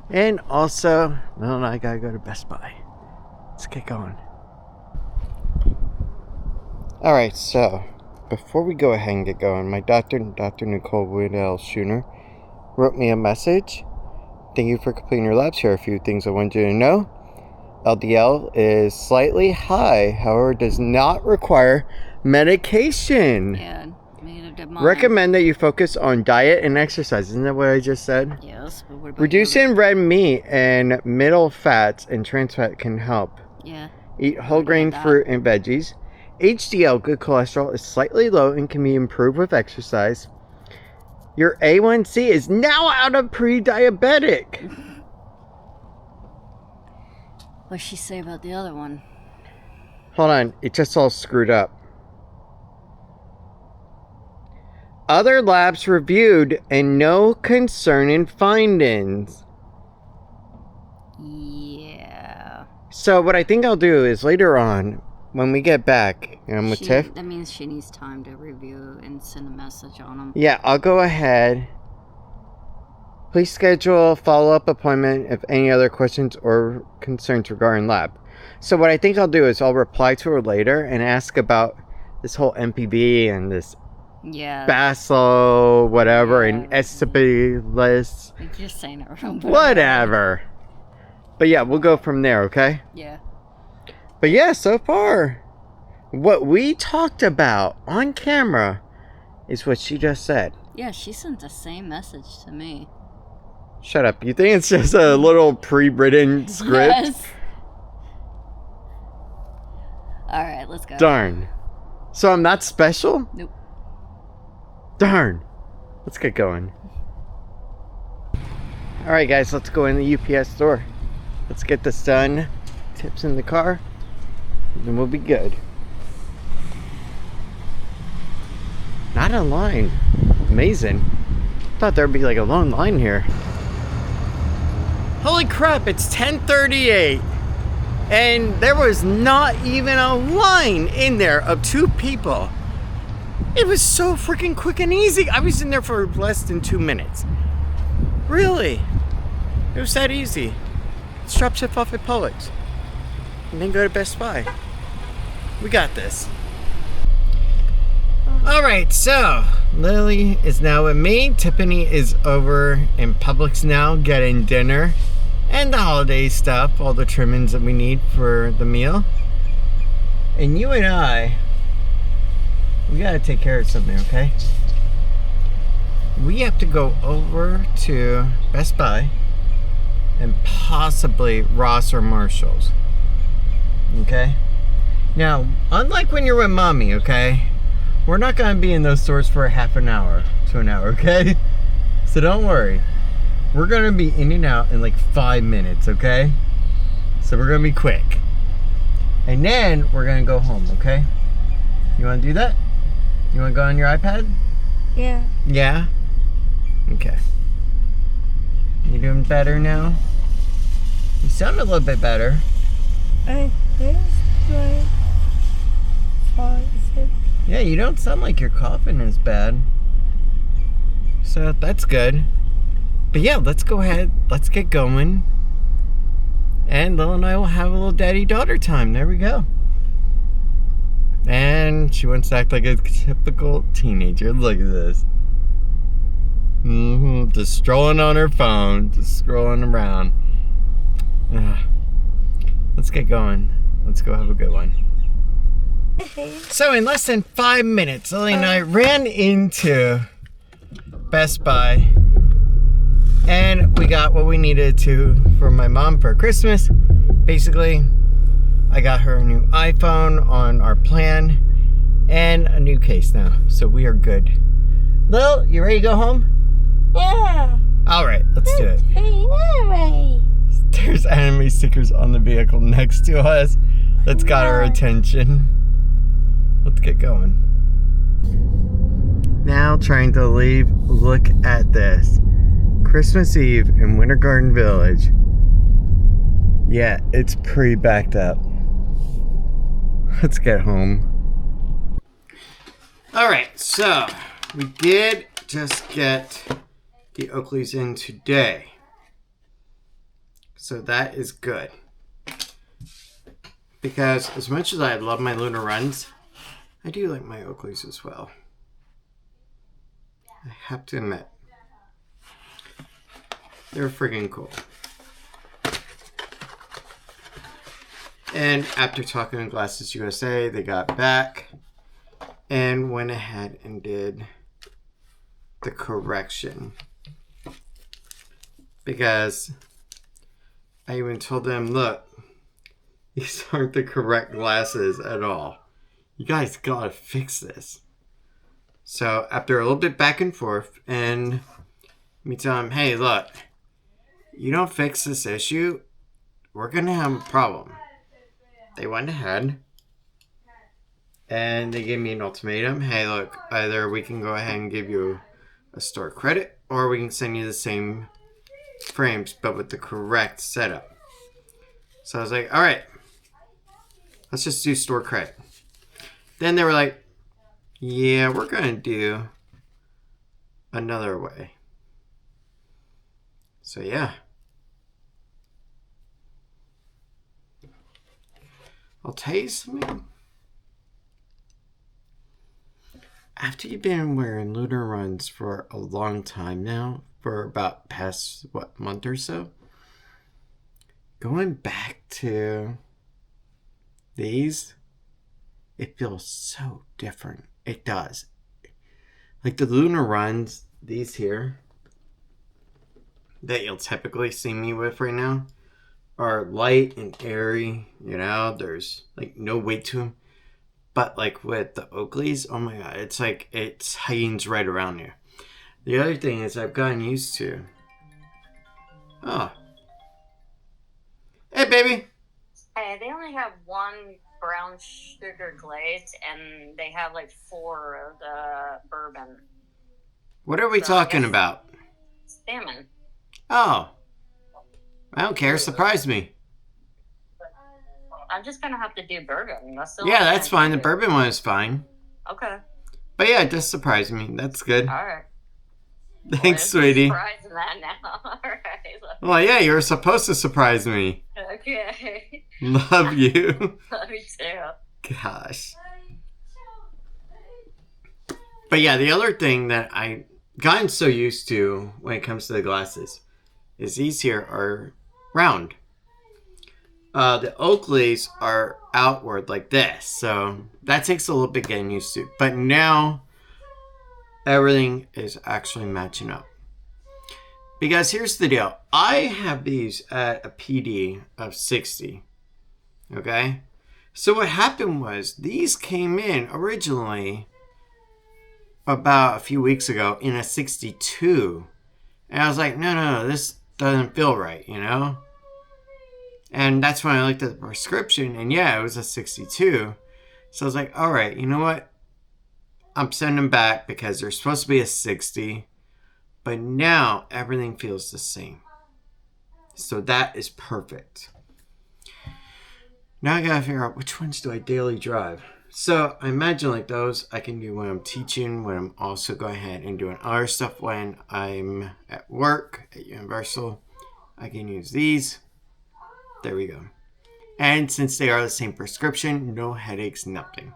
And also, Lil and I gotta go to Best Buy. Let's get going. Alright, so before we go ahead and get going, my doctor, Dr. Nicole Woodell Schooner, wrote me a message. Thank you for completing your labs. Here are a few things I want you to know. LDL is slightly high, however, does not require medication. Yeah, made a demand. Recommend that you focus on diet and exercise. Isn't that what I just said? Yes, but what about Reducing red meat and middle fats and trans fat can help. Yeah. Eat whole grain fruit and veggies. HDL, good cholesterol, is slightly low and can be improved with exercise. Your A1C is now out of pre-diabetic. What'd she say about the other one? Hold on, it just all screwed up. Other labs reviewed and no concerning findings. Yeah. So what I think I'll do is later on, when we get back, and I'm with Tiff. That means she needs time to review and send a message on them. Yeah, I'll go ahead. Please schedule a follow-up appointment if any other questions or concerns regarding lab. So what I think I'll do is I'll reply to her later and ask about this whole MPB and this Basel, whatever, and Estabilis. You're just saying it wrong. Whatever. But yeah, we'll go from there, okay? Yeah. But yeah, so far, what we talked about on camera is what she just said. Yeah, she sent the same message to me. Shut up. You think it's just a little pre-written script? Yes. Alright, let's go. Darn. So I'm not special? Nope. Darn. Let's get going. Alright guys, let's go in the UPS store. Let's get this done. Tips in the car. Then we'll be good. Not a line. Amazing. Thought there'd be like a long line here. Holy crap, it's 10:38. And there was not even a line in there of 2 people. It was so freaking quick and easy. I was in there for less than 2 minutes. Really? It was that easy. Let's drop Tiff off at Publix. And then go to Best Buy. We got this. Alright, so Lily is now with me. Tiffany is over in Publix now getting dinner and the holiday stuff, all the trimmings that we need for the meal. And you and I, we gotta take care of something, okay? We have to go over to Best Buy and possibly Ross or Marshall's. Okay? Now, unlike when you're with mommy, okay? We're not going to be in those stores for a half an hour to an hour, okay? So don't worry. We're going to be in and out in like 5 minutes, okay? So we're going to be quick. And then we're going to go home, okay? You want to do that? You want to go on your iPad? Yeah. Yeah? Okay. You doing better now? You sound a little bit better. I think my voice. Yeah, you don't sound like you're coughing as bad. So that's good. But yeah, let's go ahead. Let's get going. And Lil and I will have a little daddy-daughter time. There we go. And she wants to act like a typical teenager. Look at this. Just strolling on her phone. Just scrolling around. Let's get going. Let's go have a good one. So in less than 5 minutes, Lily and I ran into Best Buy and we got what we needed to for my mom for Christmas. Basically, I got her a new iPhone on our plan and a new case now. So we are good. Lil, you ready to go home? Yeah. Alright, let's do it. Hey, There's anime stickers on the vehicle next to us. That's got our attention. Let's get going. Now trying to leave. Look at this. Christmas Eve in Winter Garden Village. Yeah, it's pretty backed up. Let's get home. Alright, so we did just get the Oakleys in today. So that is good. Because as much as I love my lunar runs, I do like my Oakleys as well. I have to admit. They're friggin' cool. And after talking to Glasses USA, they got back and went ahead and did the correction. Because I even told them, look, these aren't the correct glasses at all. You guys gotta fix this. So after a little bit back and forth, and me tell them, hey, look, you don't fix this issue, we're gonna have a problem. They went ahead and they gave me an ultimatum. Hey, look, either we can go ahead and give you a store credit, or we can send you the same frames but with the correct setup. So I was like, all right, let's just do store credit. Then they were like, yeah, we're gonna do another way. So yeah, I'll tell you something. After you've been wearing lunar runs for a long time now, for about past, month or so, going back to these, it feels so different. It does. Like the lunar runs, these here, that you'll typically see me with right now, are light and airy, you know, there's like no weight to them. But like with the Oakleys, oh my god, it's like it hangs right around you. The other thing is I've gotten used to. Oh. Hey, baby. Hey, they only have one brown sugar glaze, and they have like 4 of the bourbon. What are we talking about? Salmon. Oh. I don't care. Surprise me. I'm just gonna have to do bourbon. Yeah, that's fine. The bourbon one is fine. Okay. But yeah, it does surprise me. That's good. All right. Thanks, sweetie. Surprising that now. All right. Well, yeah, you were supposed to surprise me. Okay. Love you. Love you too. Gosh. But yeah, the other thing that I gotten so used to when it comes to the glasses is these here are round. The Oakleys are outward like this, so that takes a little bit getting used to. But now everything is actually matching up. Because here's the deal. I have these at a PD of 60. Okay? So what happened was these came in originally about a few weeks ago in a 62. And I was like, no, this doesn't feel right, you know? And that's when I looked at the prescription, and yeah, it was a 62. So I was like, all right, you know what? I'm sending them back because they're supposed to be a 60. But now everything feels the same. So that is perfect. Now I gotta figure out which ones do I daily drive. So I imagine like those I can do when I'm teaching, when I'm also going ahead and doing other stuff when I'm at work, at Universal. I can use these. There we go. And since they are the same prescription, no headaches, nothing.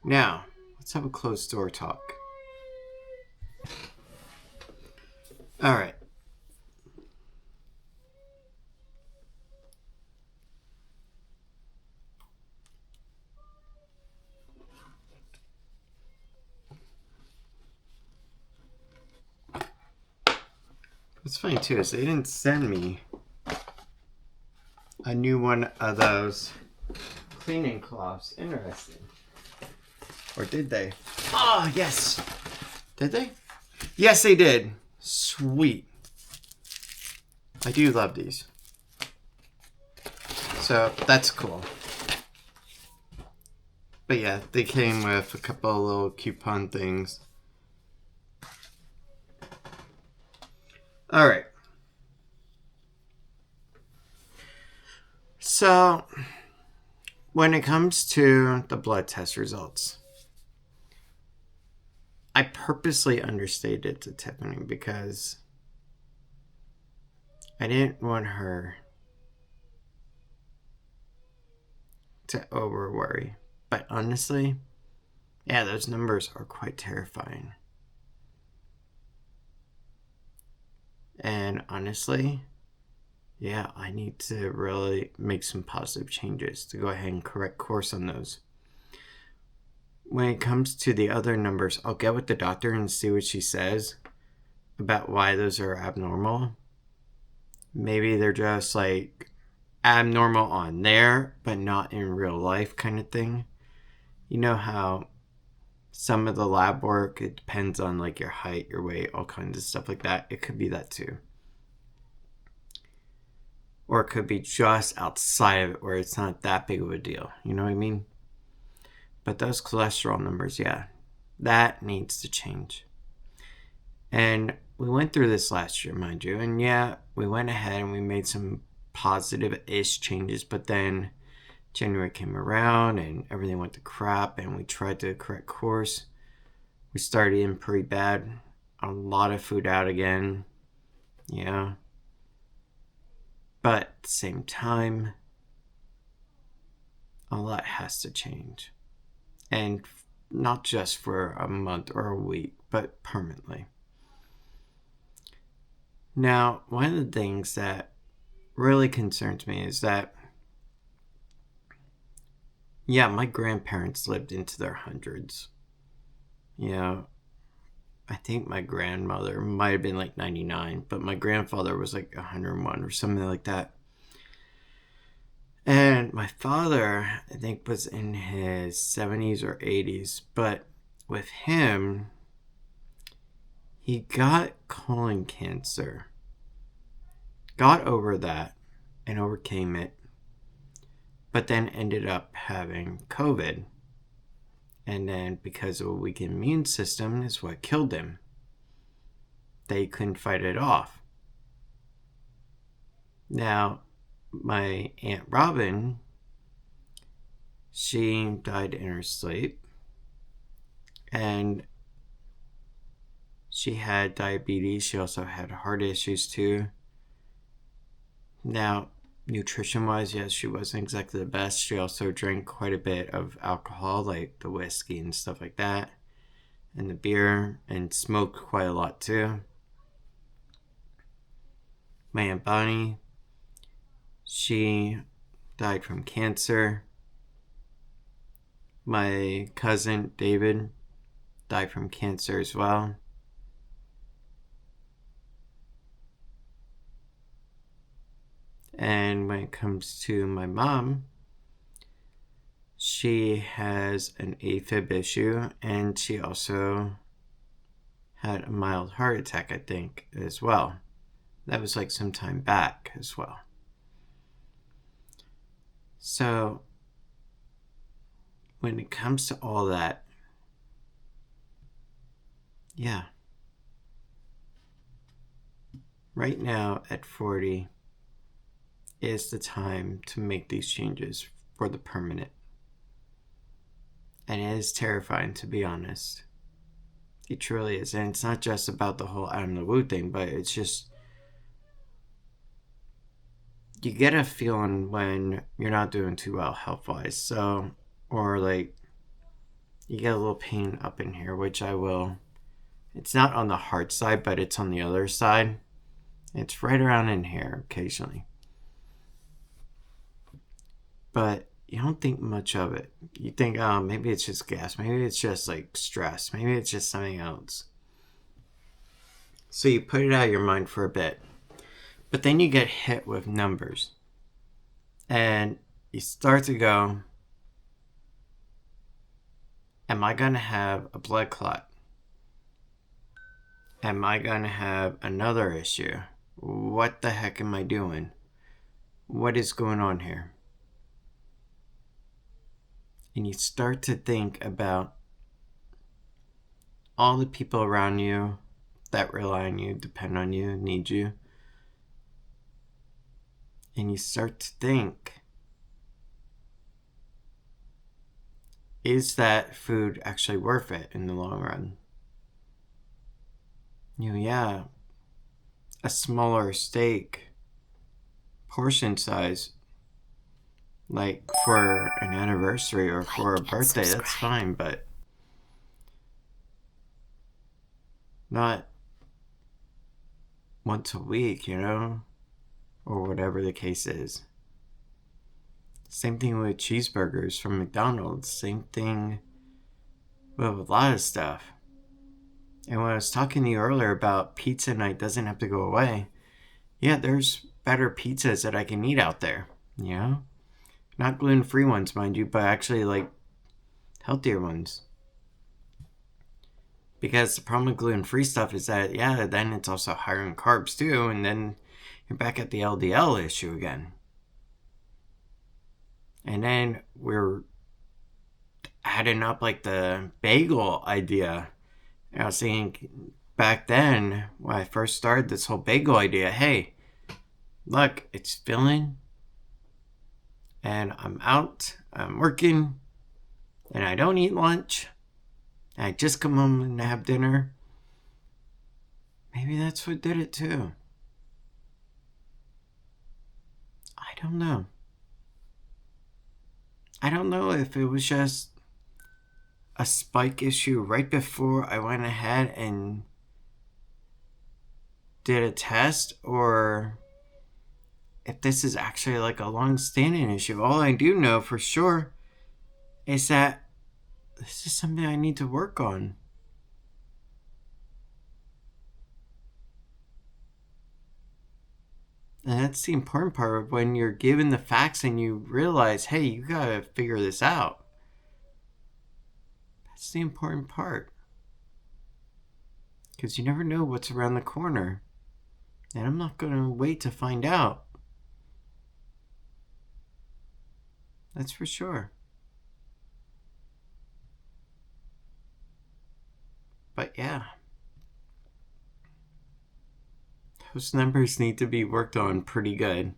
Now, let's have a closed door talk. All right. What's funny too is they didn't send me a new one of those cleaning cloths. Interesting. Or did they? Oh, yes. Did they? Yes, they did. Sweet. I do love these. So, that's cool. But yeah, they came with a couple of little coupon things. Alright. So, when it comes to the blood test results, I purposely understated it to Tiffany because I didn't want her to over worry. But honestly, yeah, those numbers are quite terrifying. And honestly, yeah, I need to really make some positive changes to go ahead and correct course on those. When it comes to the other numbers, I'll get with the doctor and see what she says about why those are abnormal. Maybe they're just like abnormal on there, but not in real life kind of thing. You know how some of the lab work, it depends on like your height, your weight, all kinds of stuff like that. It could be that too. Or it could be just outside of it where it's not that big of a deal. You know what I mean? But those cholesterol numbers, yeah, that needs to change. And we went through this last year, mind you. And yeah, we went ahead and we made some positive-ish changes. But then January came around and everything went to crap. And we tried to correct course. We started in pretty bad. A lot of food out again. Yeah. But at the same time, a lot has to change. And not just for a month or a week, but permanently. Now, one of the things that really concerns me is that, yeah, my grandparents lived into their hundreds. You know, I think my grandmother might have been like 99, but my grandfather was like 101 or something like that. And my father, I think, was in his 70s or 80s. But with him, he got colon cancer. Got over that and overcame it. But then ended up having COVID. And then because of a weak immune system is what killed him. They couldn't fight it off. Now, my Aunt Robin, she died in her sleep. And she had diabetes. She also had heart issues too. Now, nutrition-wise, yes, she wasn't exactly the best. She also drank quite a bit of alcohol, like the whiskey and stuff like that, and the beer, and smoked quite a lot too. My Aunt Bonnie, she died from cancer. My cousin David died from cancer as well. And when it comes to my mom, she has an AFib issue, and she also had a mild heart attack, I think, as well. That was like some time back as well. So, when it comes to all that, yeah. Right now at 40, is the time to make these changes for the permanent. And it is terrifying, to be honest. It truly is. And it's not just about the whole Adam the Woo thing, but it's just, you get a feeling when you're not doing too well health-wise. So, or like, you get a little pain up in here, which I will. It's not on the heart side, but it's on the other side. It's right around in here occasionally. But you don't think much of it. You think, oh, maybe it's just gas. Maybe it's just like stress. Maybe it's just something else. So you put it out of your mind for a bit. But then you get hit with numbers. And you start to go, am I going to have a blood clot? Am I going to have another issue? What the heck am I doing? What is going on here? And you start to think about all the people around you that rely on you, depend on you, need you. And you start to think, is that food actually worth it in the long run? Yeah, a smaller steak, portion size, like for an anniversary or for a birthday, that's fine, but not once a week, or whatever the case is. Same thing with cheeseburgers from McDonald's. Same thing with a lot of stuff. And when I was talking to you earlier about pizza night doesn't have to go away, yeah, there's better pizzas that I can eat out there, Not gluten-free ones, mind you, but actually, like, healthier ones. Because the problem with gluten-free stuff is that, then it's also higher in carbs, too, and then you're back at the LDL issue again. And then we're adding up, like, the bagel idea. And I was thinking back then, when I first started this whole bagel idea, hey, look, it's filling, and I'm out, I'm working, and I don't eat lunch, and I just come home and have dinner. Maybe that's what did it too. I don't know. I don't know if it was just a spike issue right before I went ahead and did a test, or if this is actually like a long-standing issue. All I do know for sure is that this is something I need to work on. And that's the important part of when you're given the facts and you realize, hey, you gotta figure this out. That's the important part. Because you never know what's around the corner. And I'm not gonna wait to find out. That's for sure. But yeah. Those numbers need to be worked on pretty good.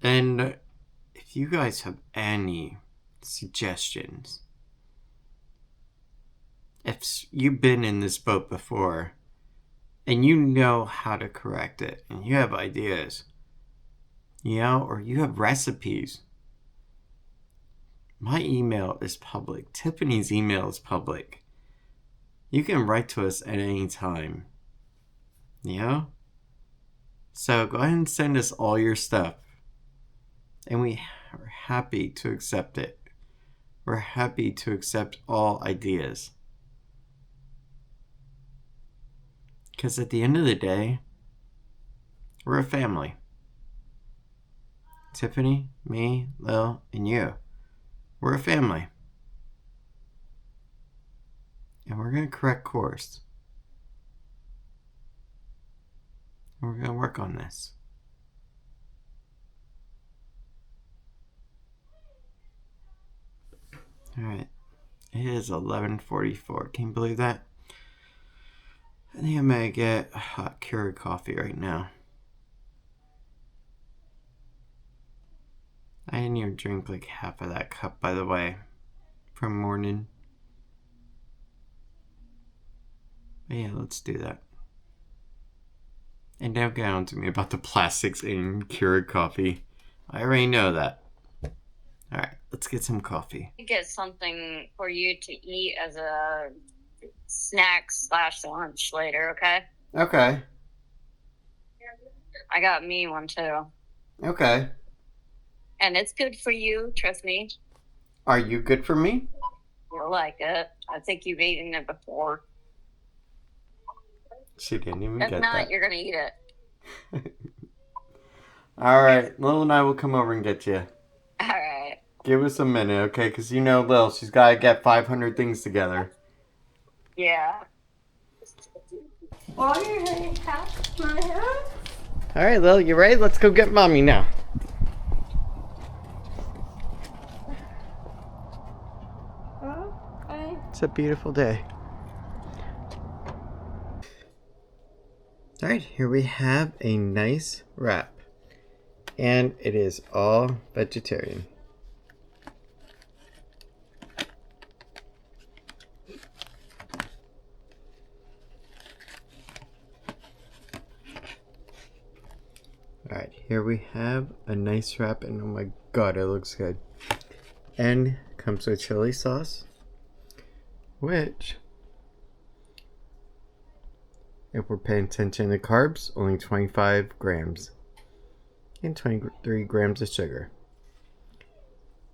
And if you guys have any suggestions, if you've been in this boat before and you know how to correct it and you have ideas, or you have recipes, my email is public. Tiffany's email is public. You can write to us at any time. So go ahead and send us all your stuff. And we are happy to accept it. We're happy to accept all ideas. Because at the end of the day, we're a family. Tiffany, me, Lil, and you. We're a family. And we're going to correct course. We're going to work on this. Alright. It is 11:44. Can you believe that? I think I'm going to get a hot Keurig coffee right now. I didn't even drink like half of that cup, by the way, from morning. But yeah, let's do that. And don't get on to me about the plastics in Keurig coffee. I already know that. Alright, let's get some coffee. Get something for you to eat as a snack/lunch later, okay? Okay. I got me one too. Okay. And it's good for you, trust me. Are you good for me? You'll like it. I think you've eaten it before. She didn't even If get not, that. you're going to eat it. Alright, Lil and I will come over and get you. Alright. Give us a minute, okay? Because Lil, she's got to get 500 things together. Yeah. Why are you going to touch my hair? Alright, Lil, you ready? Let's go get Mommy now. Okay. It's a beautiful day. Alright, here we have a nice wrap. And it is all vegetarian. Here we have a nice wrap, and oh my god, it looks good. And comes with chili sauce, which, if we're paying attention to carbs, only 25 grams and 23 grams of sugar.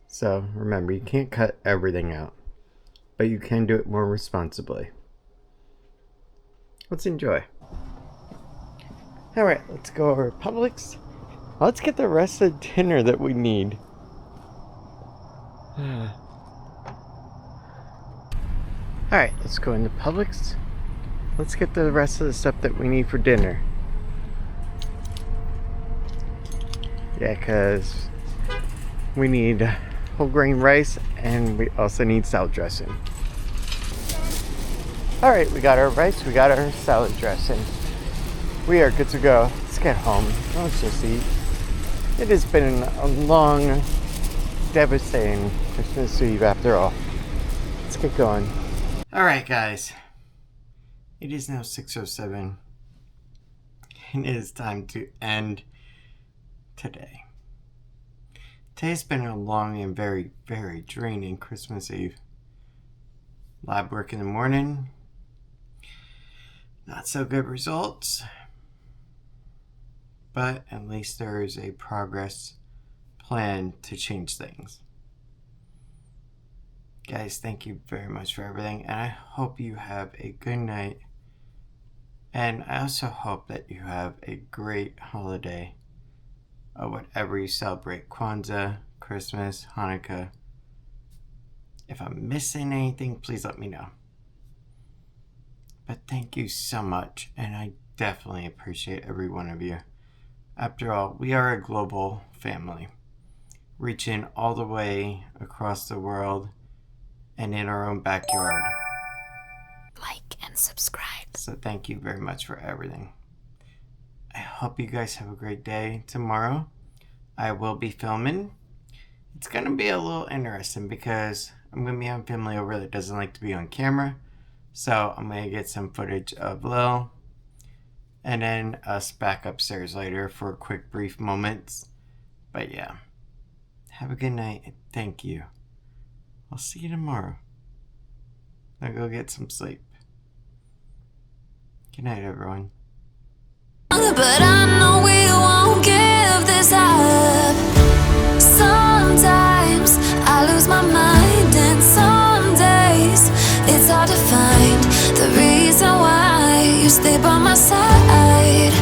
So remember, you can't cut everything out, but you can do it more responsibly. Let's enjoy. Alright, let's go over to Publix. Let's get the rest of the dinner that we need. Alright, let's go into Publix. Let's get the rest of the stuff that we need for dinner. Yeah, because we need whole grain rice and we also need salad dressing. Alright, we got our rice, we got our salad dressing. We are good to go. Let's get home. Let's just eat. It has been a long, devastating Christmas Eve after all. Let's get going. Alright guys, it is now 6:07 and it is time to end today. Today's been a long and very, very draining Christmas Eve. Lab work in the morning, not so good results, but at least there is a progress plan to change things. Guys, thank you very much for everything, and I hope you have a good night. And I also hope that you have a great holiday, or whatever you celebrate. Kwanzaa, Christmas, Hanukkah. If I'm missing anything, please let me know. But thank you so much, and I definitely appreciate every one of you. After all, we are a global family, reaching all the way across the world and in our own backyard. Like and subscribe. So thank you very much for everything. I hope you guys have a great day. Tomorrow, I will be filming. It's going to be a little interesting because I'm going to be having family over that doesn't like to be on camera. So I'm going to get some footage of Lil. And then us back upstairs later for quick brief moments. But yeah. Have a good night and thank you. I'll see you tomorrow. I'll go get some sleep. Good night, everyone. But I know we won't give this up. Sometimes I lose my mind, and some days it's hard to find the reason why you stay by my side.